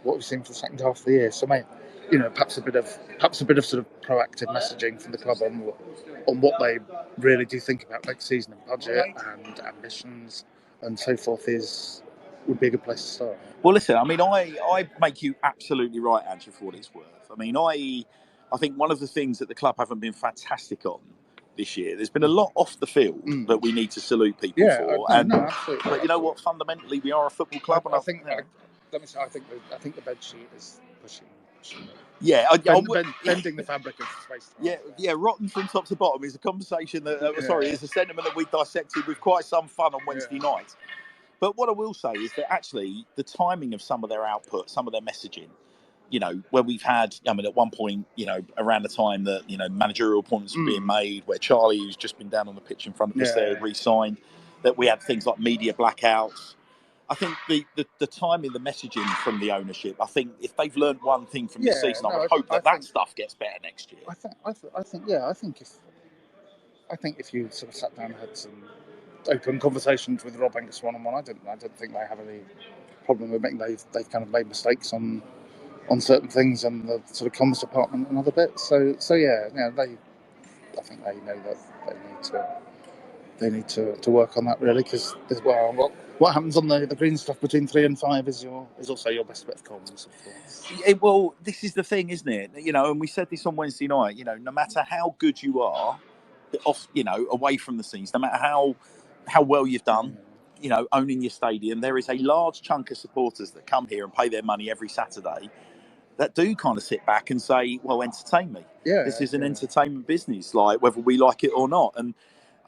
what we've seen for the second half of the year. So, perhaps a bit of sort of proactive messaging from the club on what they really do think about next season and budget and ambitions and so forth would be a good place to start. Well, listen, I mean, I make you absolutely right, Andrew, for what it's worth. I mean, I think one of the things that the club haven't been fantastic on this year, there's been a lot off the field that we need to salute people for. Absolutely. But you know what? Fundamentally, we are a football club, I think the bed sheet is pushing. Yeah, bending the fabric of space. Yeah. Rotten from top to bottom is a conversation is a sentiment that we dissected with quite some fun on Wednesday night. But what I will say is that actually the timing of some of their output, some of their messaging, where we've had, at one point, around the time that, managerial appointments were being made, where Charlie, who's just been down on the pitch in front of us there, re-signed, that we had things like media blackouts. I think the timing, the messaging from the ownership, I think if they've learned one thing from this season, I would hope that stuff gets better next year. I think if you sort of sat down and had some open conversations with Rob Angus one-on-one, I don't think they have any problem with making they've kind of made mistakes on certain things and the sort of comms department and other bits. So I think they know that they need to to work on that really, because what happens on the green stuff between 3 and 5 is also your best bit of comms, of course. Well, this is the thing, isn't it? And we said this on Wednesday night. No matter how good you are, off, away from the scenes, no matter how well you've done, owning your stadium, there is a large chunk of supporters that come here and pay their money every Saturday that do kind of sit back and say, well, entertain me. This is an entertainment business, like whether we like it or not. And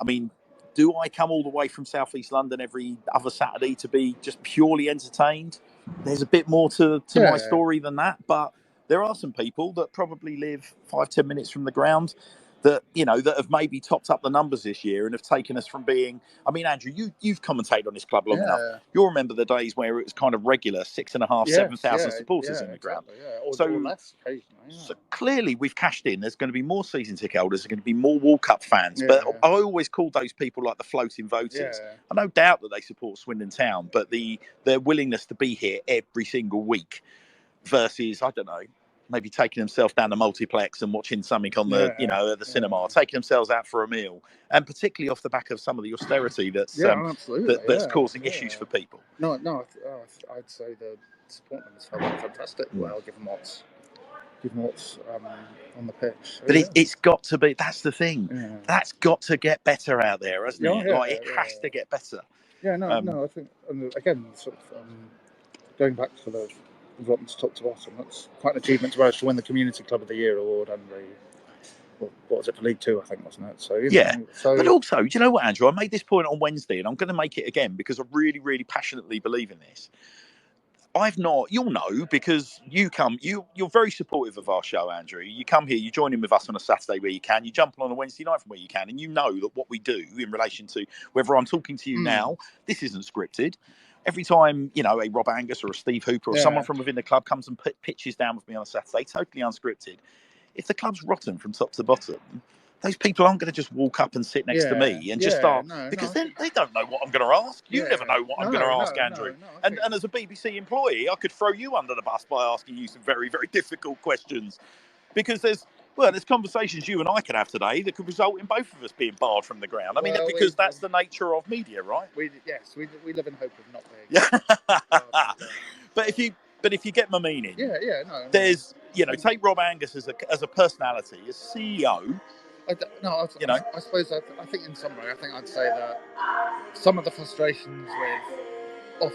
I mean, do I come all the way from South East London every other Saturday to be just purely entertained? There's a bit more to my story than that, but there are some people that probably live 5-10 minutes from the ground that that have maybe topped up the numbers this year and have taken us from being. I mean, Andrew, you've commentated on this club long enough. You'll remember the days where it was kind of regular 6,500, 7,000 supporters in the ground. Or less occasionally. So clearly we've cashed in. There's going to be more season ticket holders. There's going to be more walk-up fans. But I always call those people like the floating voters. I no doubt that they support Swindon Town, but their willingness to be here every single week versus, I don't know, maybe taking themselves down the multiplex and watching something on the at the cinema, taking themselves out for a meal, and particularly off the back of some of the austerity that's causing issues for people. I'd say the support numbers felt fantastic. Well, given what's on the pitch. But it's got to be. That's the thing. That's got to get better out there, hasn't it? It has to get better. I think, and again, sort of going back to the Rottens top to bottom, that's quite an achievement to manage to win the Community Club of the Year award and what was it, for League Two, I think, wasn't it? So but also, do you know what, Andrew? I made this point on Wednesday, and I'm going to make it again because I really, really passionately believe in this. You'll know because you're very supportive of our show, Andrew. You come here, you join in with us on a Saturday where you can, you jump on a Wednesday night from where you can, and you know that what we do in relation to whether I'm talking to you now, this isn't scripted. Every time, a Rob Angus or a Steve Hooper or someone from within the club comes and pitches down with me on a Saturday, totally unscripted. If the club's rotten from top to bottom, those people aren't going to just walk up and sit next to me and just start, because then they don't know what I'm going to ask. You never know what I'm going to ask, Andrew. And as a BBC employee, I could throw you under the bus by asking you some very, very difficult questions, because there's conversations you and I can have today that could result in both of us being barred from the ground. I mean, because that's the nature of media, right? We live in hope of not being. But if you get my meaning, there's take Rob Angus as a personality, as CEO. I suppose I think in summary, I'd say that some of the frustrations with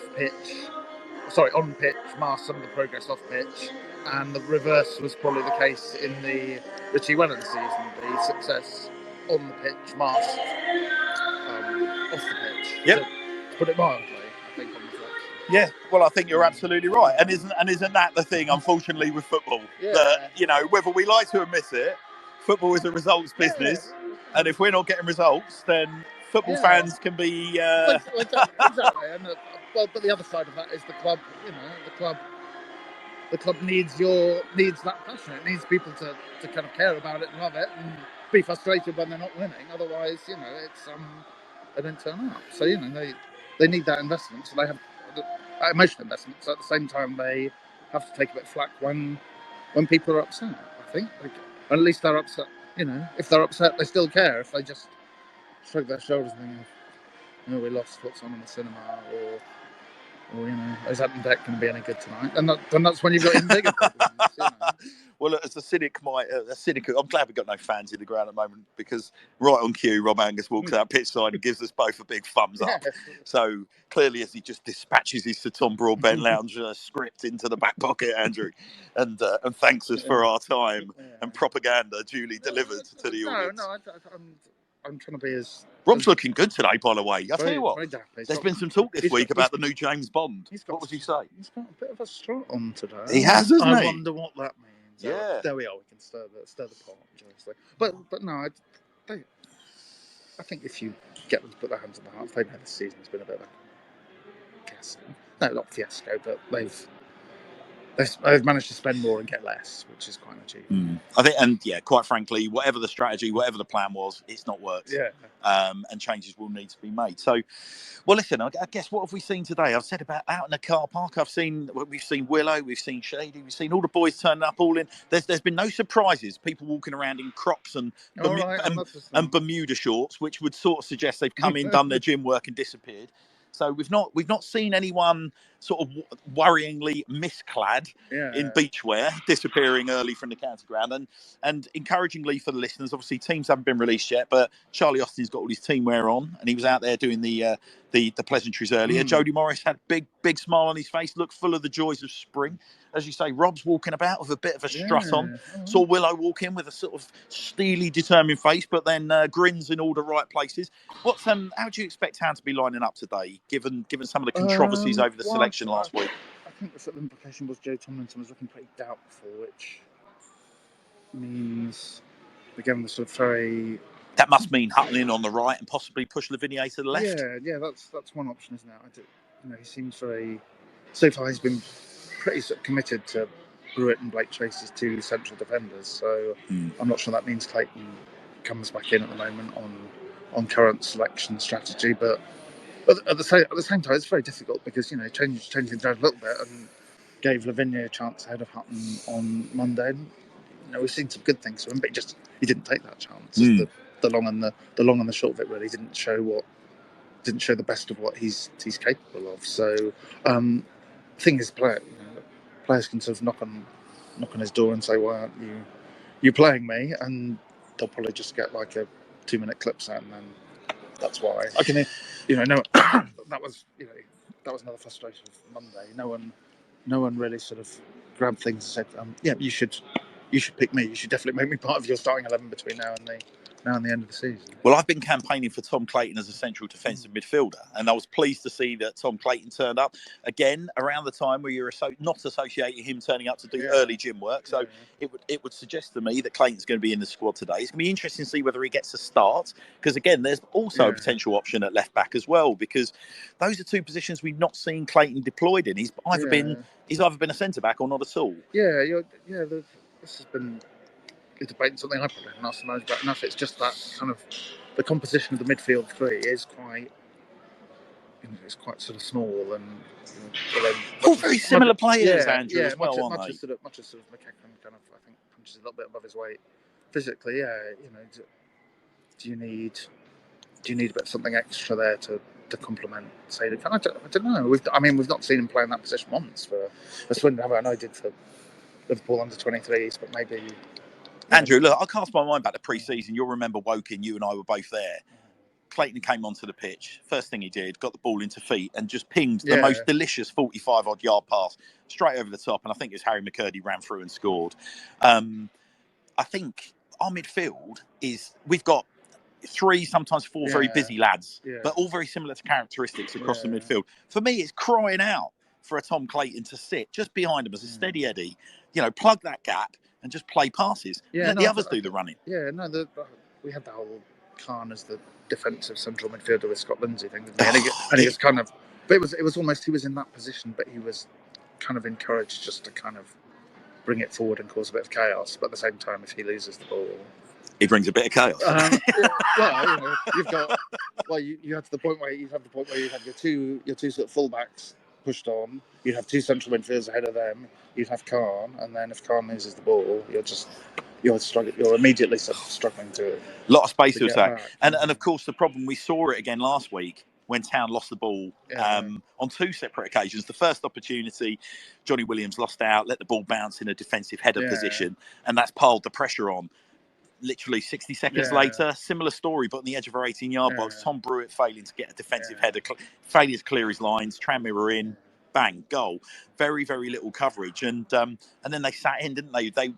on pitch masked some of the progress off pitch, and the reverse was probably the case in the Richie Wellens season. The success on the pitch masked off the pitch. Yep. To put it mildly, I think on reflection. Yeah, well, I think you're absolutely right, and isn't that the thing? Unfortunately, with football, that whether we like to admit it, football is a results business, and if we're not getting results, then football fans can be. Exactly, and but the other side of that is the club. The club needs that passion. It needs people to kind of care about it and love it, and be frustrated when they're not winning. Otherwise, it's they don't turn up. So they need that investment. So they have emotional investment. So at the same time, they have to take a bit of flack when people are upset. I think, at least they're upset. If they're upset, they still care. If they just shrug their shoulders and think, we lost, what's on in the cinema, or is that deck going to be any good tonight? And that's when you've got even bigger problems. Well, as a cynic, I'm glad we've got no fans in the ground at the moment, because right on cue, Rob Angus walks out pitch side and gives us both a big thumbs up. So clearly, as he just dispatches his Sir Tom Broadbent Lounge script into the back pocket, Andrew, and thanks us for our time and propaganda duly delivered to the audience. I'm trying to be as... Rob's looking good today, by the way. I'll tell you what, there's been some talk this week about the new James Bond. What would you say? He's got a bit of a strut on today. He has, hasn't he? I wonder what that means. Yeah. There we are. We can stir the pot. But no, I think if you get them to put their hands on the hearts, they've had this season. It's been a bit of a fiasco. No, not fiasco, but they've managed to spend more and get less, which is quite an achievement. I think, and yeah, quite frankly, whatever the strategy, whatever the plan was, it's not worked. Yeah. And changes will need to be made. So, well, listen, I guess what have we seen today? I've said about out in the car park. We've seen Willow, we've seen Shady, we've seen all the boys turning up all in. There's been no surprises. People walking around in Crocs and Bermuda shorts, which would sort of suggest they've come in, done their gym work, and disappeared. So we've not seen anyone sort of worryingly misclad in beachwear disappearing early from the county ground. And encouragingly for the listeners, obviously teams haven't been released yet, but Charlie Austin's got all his teamwear on, and he was out there doing the pleasantries earlier. Jody Morris had a big smile on his face, looked full of the joys of spring. As you say, Rob's walking about with a bit of a strut on. Saw Willow walk in with a sort of steely, determined face, but then grins in all the right places. How do you expect Town to be lining up today, given some of the controversies over the selection last week? I think the sort of implication was Joe Tomlinson was looking pretty doubtful, which means again the sort of very. That must mean Hutton in on the right and possibly push Lavigne to the left. Yeah, that's one option, isn't it? He seems very. So far, he's been pretty sort of committed to Brewitt and Blake Chase as two central defenders. So I'm not sure that means Clayton comes back in at the moment on current selection strategy. But at the same time, it's very difficult because changed things around a little bit and gave Lavigne a chance ahead of Hutton on Monday. And, we've seen some good things from him, but he didn't take that chance. The long and the short of it really didn't show the best of what he's capable of. So, thing is, players can sort of knock on his door and say, "Why aren't you playing me?" And they'll probably just get like a 2-minute clip set, and then that's why. I can, that was another frustration of Monday. No one really sort of grabbed things and said, "Yeah, you should pick me. You should definitely make me part of your starting 11 between now and the end of the season." Well, I've been campaigning for Tom Clayton as a central defensive midfielder, and I was pleased to see that Tom Clayton turned up again around the time where you're not associating him turning up to do early gym work. So it would suggest to me that Clayton's going to be in the squad today. It's going to be interesting to see whether he gets a start, because again, there's also a potential option at left back as well, because those are two positions we've not seen Clayton deployed in. He's either been a centre back or not at all. This has been. Debating something I probably haven't asked the manager about enough. It's just that kind of the composition of the midfield three is quite, it's quite sort of small and all very similar players, Andrew, as well, aren't they? Much as sort of McEachran kind of, I think, punches a little bit above his weight physically. Do you need a bit of something extra there to complement Sadie? I don't know. We've not seen him play in that position once for Swindon, have we? I know he did for Liverpool under 23s, but maybe. Andrew, look, I'll cast my mind back to pre-season. You'll remember Woking, you and I were both there. Clayton came onto the pitch. First thing he did, got the ball into feet and just pinged the most delicious 45-odd yard pass straight over the top. And I think it was Harry McCurdy ran through and scored. I think our midfield we've got 3, sometimes 4 very busy lads, but all very similar to characteristics across the midfield. For me, it's crying out for a Tom Clayton to sit just behind him as a steady Eddie, plug that gap and just play passes. Let the others do the running. We had the whole Khan as the defensive central midfielder with Scott Lindsay thing, and he was kind of, but it was almost he was in that position, but he was kind of encouraged just to kind of bring it forward and cause a bit of chaos. But at the same time, if he loses the ball, he brings a bit of chaos. You have the point where you have your two sort of fullbacks pushed on. You'd have 2 central midfielders ahead of them. You'd have Khan, and then if Khan loses the ball, you're immediately sort of struggling to. A lot of space to attack, and of course the problem, we saw it again last week when Town lost the ball on 2 separate occasions. The first opportunity, Johnny Williams lost out, let the ball bounce in a defensive header position, and that's piled the pressure on. Literally 60 seconds later, similar story, but on the edge of our 18-yard box, Tom Brewitt failing to get a defensive header, failing to clear his lines, Tranmere in, bang, goal. Very, very little coverage, and then they sat in, didn't they? They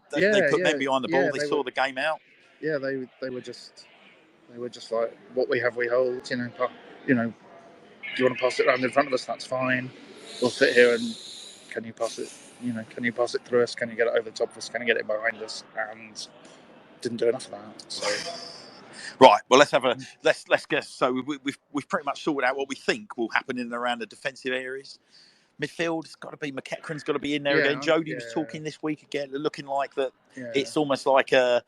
put men behind the ball. They saw the game out. Yeah, they were just like, what we have, we hold. Do you want to pass it around in front of us? That's fine. We'll sit here and can you pass it? Can you pass it through us? Can you get it over the top of us? Can you get it behind us? And didn't do enough of that. So. Right. Well, let's guess. So we've pretty much sorted out what we think will happen in and around the defensive areas. Midfield, it's got to be McEachran's got to be in there again. Jody was talking this week again, looking like that. It's almost like it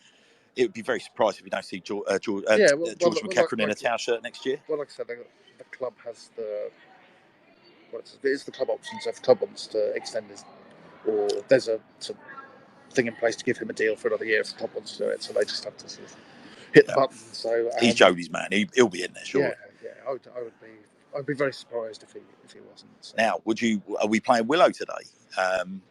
would be very surprised if we don't see George McEachran in a Town shirt next year. Well, like I said, the club has it's the club option. So if the club wants to extend his, or there's a thing in place to give him a deal for another year if the club wants to do it, so they just have to sort of hit the button. So he's Jody's man. He'll be in there, sure. Yeah. I'd be very surprised if he wasn't. So. Now, are we playing Willow today?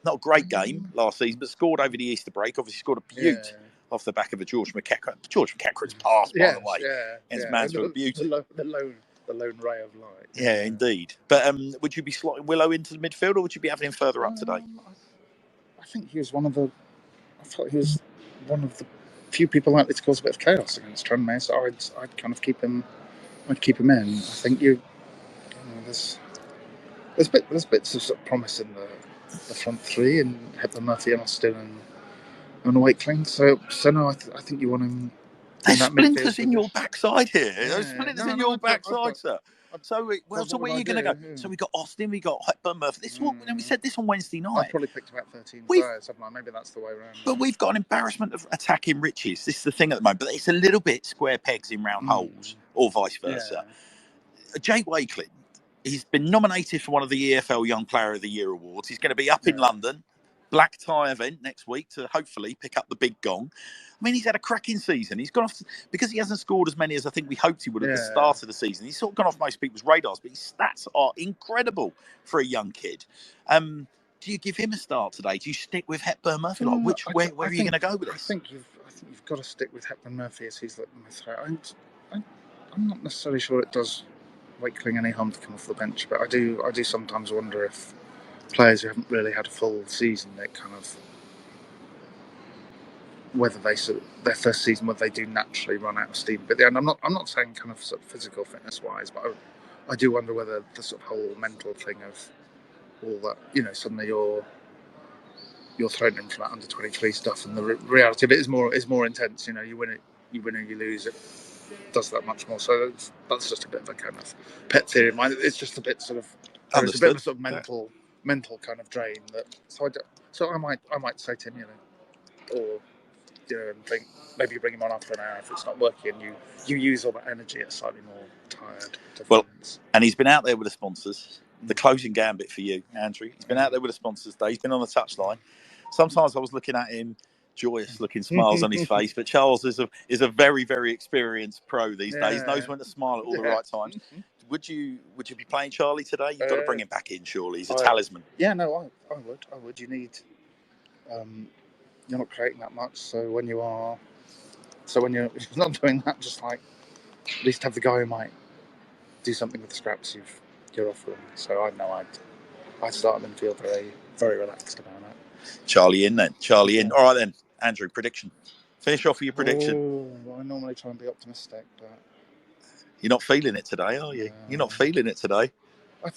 Not a great game last season, but scored over the Easter break. Obviously scored a beaut off the back of a George McEachran's pass, by the way. Against Mansfield, a beaut. The lone ray of light. Yeah, indeed. But would you be slotting Willow into the midfield, or would you be having him further up today? I think he was one of the few people likely to cause a bit of chaos against Tranmere, so I'd kind of keep him. I'd keep him in. I think there's bits of, sort of promise in the front three, and Hepburn, Murphy, and Austin, and Wakeling. So no, I think you want him. There's splinters in your backside here. There's splinters in your backside, sir. So where are you going to go? Yeah. So we got Austin, we got Hepburn, Murphy. We said this on Wednesday night. I probably picked about 13 players, haven't I? Maybe that's the way around. But we've got an embarrassment of attacking riches. This is the thing at the moment. But it's a little bit square pegs in round holes, or vice versa. Jake Wakeling, he's been nominated for one of the EFL Young Player of the Year awards. He's going to be up in London, black tie event next week to hopefully pick up the big gong. I mean, he's had a cracking season. He's gone off because he hasn't scored as many as I think we hoped he would at the start of the season. He's sort of gone off most people's radars, but his stats are incredible for a young kid. Do you give him a start today? Do you stick with Hepburn Murphy? Where are you going to go with this? I think you've got to stick with Hepburn Murphy as he's my threat. I'm not necessarily sure it does Wakeling any harm to come off the bench, but I do sometimes wonder if players who haven't really had a full season, it kind of whether their first season, whether they do naturally run out of steam. But I'm not saying kind of sort of physical fitness wise, but I do wonder whether the sort of whole mental thing of all that, suddenly you're thrown into that under 23 stuff, and the reality of it is more intense. You win or you lose. It does that much more. So that's just a bit of a kind of pet theory of mine. It's just a bit sort of there's a bit of a sort of mental kind of drain that. So I might say to him, and think maybe you bring him on after an hour if it's not working, and you use all that energy at slightly more tired. Well, and he's been out there with the sponsors. The closing gambit for you, Andrew. He's been out there with the sponsors today. He's been on the touchline. Sometimes I was looking at him, joyous looking smiles on his face. But Charles is a very, very experienced pro these days. Knows when to smile at all the right times. Would you be playing Charlie today? You've got to bring him back in, surely. He's a talisman. Yeah, no, I would. You need. You're not creating that much, so when you're not doing that, just like at least have the guy who might do something with the scraps you're offering. So I know I'd start in midfield very, very relaxed about that. Charlie in then. Charlie in. All right then, Andrew. Prediction. Finish off with your prediction. I normally try and be optimistic, but you're not feeling it today, are you? You're not feeling it today. I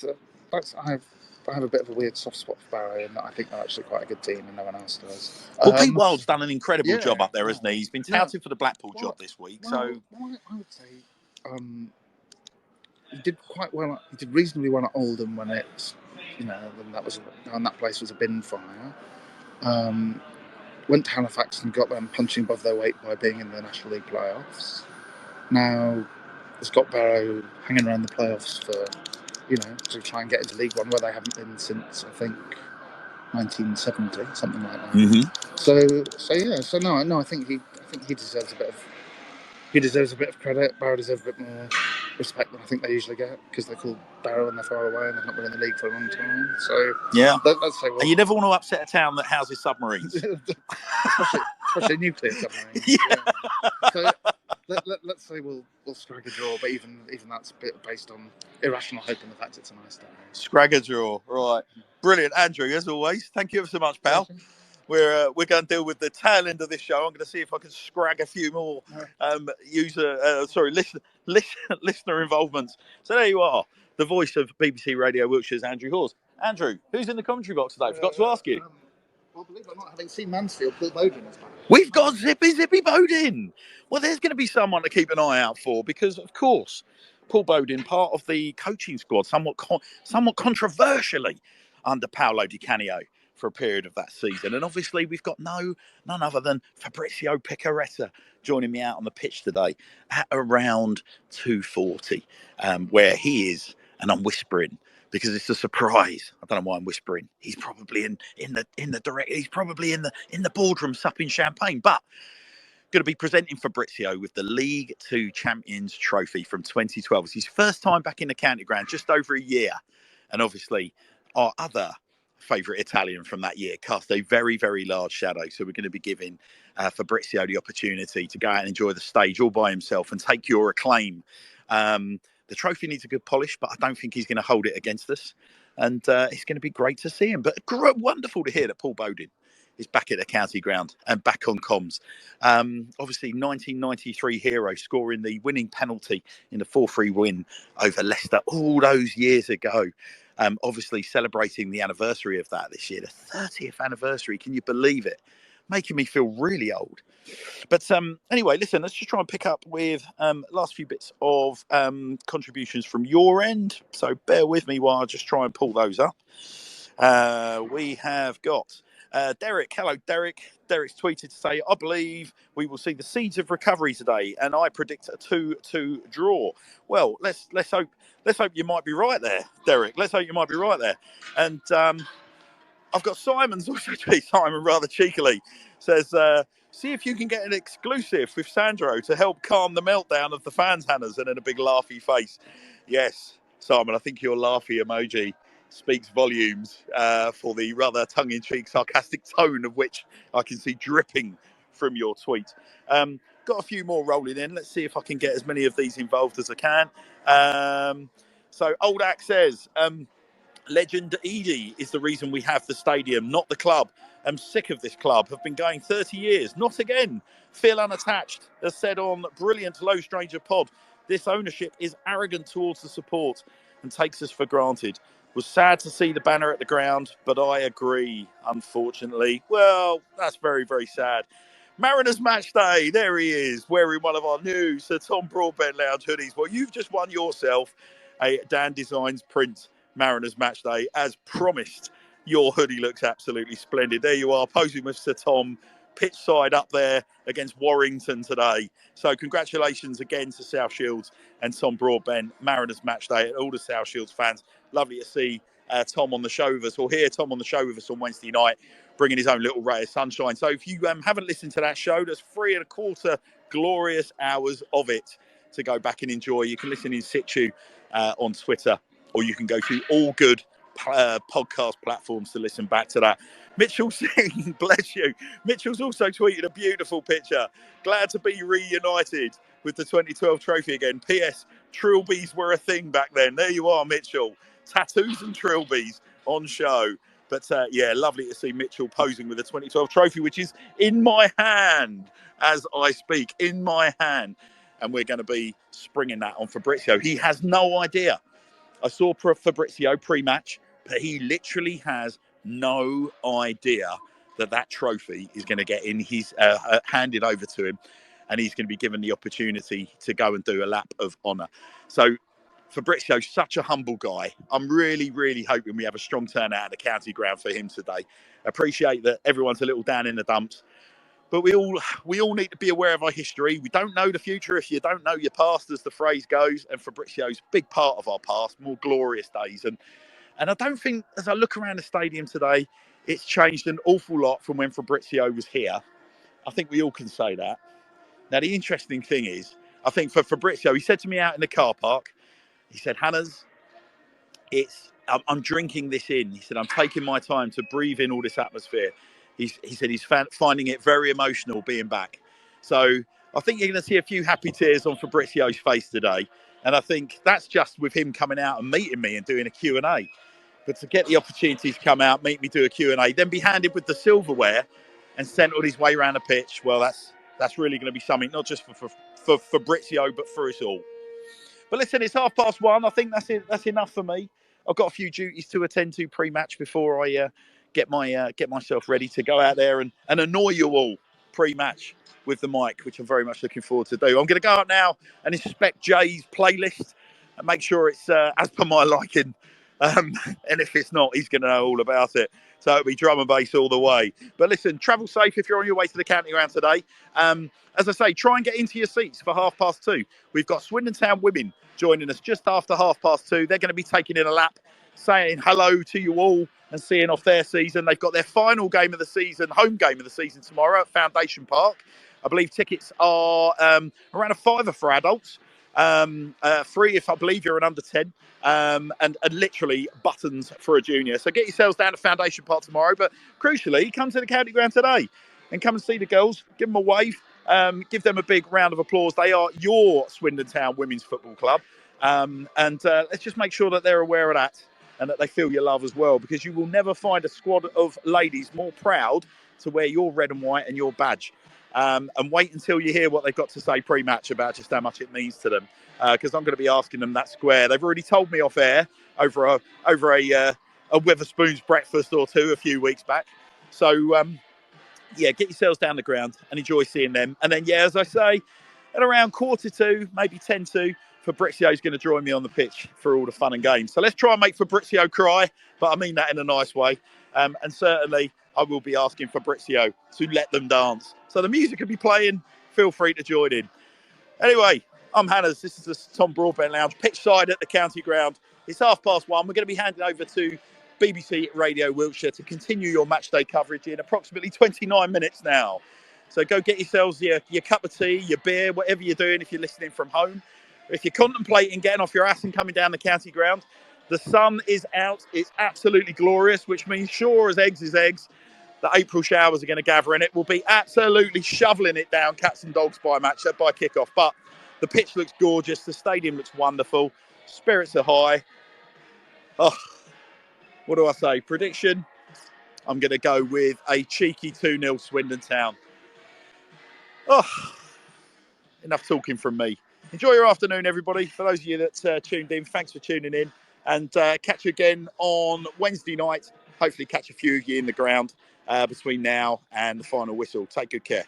have a bit of a weird soft spot for Barrow, and I think they're actually quite a good team, and no one else does. Well, Pete Wild's done an incredible job up there, hasn't he? He's been touted for the Blackpool job this week. I would say he did quite well. He did reasonably well at Oldham when that place was a bin fire. Went to Halifax and got them punching above their weight by being in the National League playoffs. Now it's got Barrow hanging around the playoffs for. To try and get into League One, where they haven't been since I think 1970, something like that. Mm-hmm. So no, I think he deserves a bit of credit. Barrow deserves a bit more respect than I think they usually get, because they're called Barrow and they're far away and they've not been in the league for a long time. So let's say. And you never want to upset a town that houses submarines, especially nuclear submarines. So let's say we'll scrag a draw, but even that's a bit based on irrational hope in the fact it's a nice day. Scrag a draw, right? Brilliant, Andrew. As always, thank you ever so much, pal. We're going to deal with the tail end of this show. I'm going to see if I can scrag a few more listener involvements. So there you are, the voice of BBC Radio Wiltshire's Andrew Hawes. Andrew, who's in the commentary box today? Forgot to ask you. Well, believe it or not, having seen Mansfield, Paul Bowden is back. We've got Zippy Bowden. Well, there's going to be someone to keep an eye out for, because, of course, Paul Bowden, part of the coaching squad, somewhat controversially, under Paolo Di Canio for a period of that season. And obviously we've got none other than Fabrizio Piccareta joining me out on the pitch today at around 2:40, where he is, and I'm whispering because it's a surprise. I don't know why I'm whispering. He's probably in the boardroom supping champagne, but going to be presenting Fabrizio with the League Two Champions Trophy from 2012. It's his first time back in the county ground, just over a year. And obviously, our other favourite Italian from that year cast a very, very large shadow. So we're going to be giving Fabrizio the opportunity to go out and enjoy the stage all by himself and take your acclaim. The trophy needs a good polish, but I don't think he's going to hold it against us. And it's going to be great to see him. But wonderful to hear that Paul Bowden is back at the county ground and back on comms. Obviously, 1993 hero scoring the winning penalty in the 4-3 win over Leicester all those years ago. Obviously, celebrating the anniversary of that this year, the 30th anniversary. Can you believe it? Making me feel really old. But anyway, listen, let's just try and pick up with last few bits of contributions from your end. So bear with me while I just try and pull those up. We have got Derek. Hello, Derek. Derek's tweeted to say, I believe we will see the seeds of recovery today, and I predict a 2-2 draw. Well, let's hope you might be right there, Derek. Let's hope you might be right there. And I've got Simon's also tweeted. Simon rather cheekily says, see if you can get an exclusive with Sandro to help calm the meltdown of the fans, Hannah's, and then a big laughy face. Yes, Simon, I think your laughy emoji speaks volumes for the rather tongue-in-cheek, sarcastic tone of which I can see dripping from your tweet. Got a few more rolling in. Let's see if I can get as many of these involved as I can. So Old Axe says, Legend Edie is the reason we have the stadium, not the club. I'm sick of this club. Have been going 30 years. Not again. Phil Unattached has said on brilliant Low Stranger pod, this ownership is arrogant towards the support and takes us for granted. Was sad to see the banner at the ground, but I agree, unfortunately. Well, that's very, very sad. Mariners Match Day, there he is, wearing one of our new Sir Tom Broadbent Lounge hoodies. Well, you've just won yourself a Dan Designs print Mariners Match Day, as promised. Your hoodie looks absolutely splendid. There you are, posing with Sir Tom, pitch side up there against Warrington today. So congratulations again to South Shields and Tom Broadbent, Mariners Match Day, and all the South Shields fans. Lovely to see Tom on the show with us, or hear Tom on the show with us on Wednesday night, bringing his own little ray of sunshine. So if you haven't listened to that show, there's 3.25 glorious hours of it to go back and enjoy. You can listen in situ on Twitter, or you can go to all good podcast platforms to listen back to that. Mitchell Singh, bless you. Mitchell's also tweeted a beautiful picture. Glad to be reunited with the 2012 trophy again. P.S. Trilbies were a thing back then. There you are, Mitchell. Tattoos and trilbies on show. But yeah, lovely to see Mitchell posing with the 2012 trophy, which is in my hand as I speak, in my hand. And we're going to be springing that on Fabrizio. He has no idea. I saw Fabrizio pre-match, but he literally has no idea that trophy is going to get in his handed over to him, and he's going to be given the opportunity to go and do a lap of honour. So Fabrizio's such a humble guy. I'm really, really hoping we have a strong turnout at the county ground for him today. Appreciate that everyone's a little down in the dumps, but we all need to be aware of our history. We don't know the future if you don't know your past, as the phrase goes. And Fabrizio's a big part of our past, more glorious days. And I don't think, as I look around the stadium today, it's changed an awful lot from when Fabrizio was here. I think we all can say that. Now, the interesting thing is, I think for Fabrizio, he said to me out in the car park, he said, Hannah's, I'm drinking this in. He said, I'm taking my time to breathe in all this atmosphere. He said he's finding it very emotional being back. So I think you're going to see a few happy tears on Fabrizio's face today. And I think that's just with him coming out and meeting me and doing a Q&A. But to get the opportunity to come out, meet me, do a Q&A, then be handed with the silverware and sent on his way around the pitch, well, that's really going to be something, not just for Fabrizio, but for us all. But listen, it's 1:30. I think that's enough for me. I've got a few duties to attend to pre-match before I get myself ready to go out there and annoy you all pre-match with the mic, which I'm very much looking forward to do. I'm going to go out now and inspect Jay's playlist and make sure it's as per my liking. And if it's not, he's going to know all about it. So it'll be drum and bass all the way. But listen, travel safe if you're on your way to the county ground today. As I say, try and get into your seats for 2:30. We've got Swindon Town women joining us just after 2:30. They're going to be taking in a lap, saying hello to you all and seeing off their season. They've got their final game of the season, home game of the season tomorrow at Foundation Park. I believe tickets are around £5 for adults, free if I believe you're an under 10, and literally buttons for a junior. So get yourselves down to Foundation Park tomorrow. But crucially, come to the county ground today and come and see the girls. Give them a wave. Give them a big round of applause. They are your Swindon Town Women's Football Club. Let's just make sure that they're aware of that and that they feel your love as well, because you will never find a squad of ladies more proud to wear your red and white and your badge. And wait until you hear what they've got to say pre-match about just how much it means to them, because I'm going to be asking them that square. They've already told me off air over a Wetherspoons breakfast or two a few weeks back. So get yourselves down the ground and enjoy seeing them. And then, as I say, at around 1:45, maybe 10:45, Fabrizio's going to join me on the pitch for all the fun and games. So let's try and make Fabrizio cry, but I mean that in a nice way. And certainly I will be asking Fabrizio to let them dance. So the music will be playing. Feel free to join in. Anyway, I'm Hannah's. This is the Tom Broadbent Lounge, pitch side at the county ground. It's 1:30. We're going to be handing over to BBC Radio Wiltshire to continue your match day coverage in approximately 29 minutes now. So go get yourselves your cup of tea, your beer, whatever you're doing if you're listening from home. If you're contemplating getting off your ass and coming down the county ground, the sun is out. It's absolutely glorious, which means sure as eggs is eggs, the April showers are going to gather in it. We'll be absolutely shoveling it down cats and dogs by kickoff. But the pitch looks gorgeous. The stadium looks wonderful. Spirits are high. Oh, what do I say? Prediction? I'm going to go with a cheeky 2-0 Swindon Town. Oh, enough talking from me. Enjoy your afternoon, everybody. For those of you that tuned in, thanks for tuning in. And catch you again on Wednesday night. Hopefully catch a few of you in the ground between now and the final whistle. Take good care.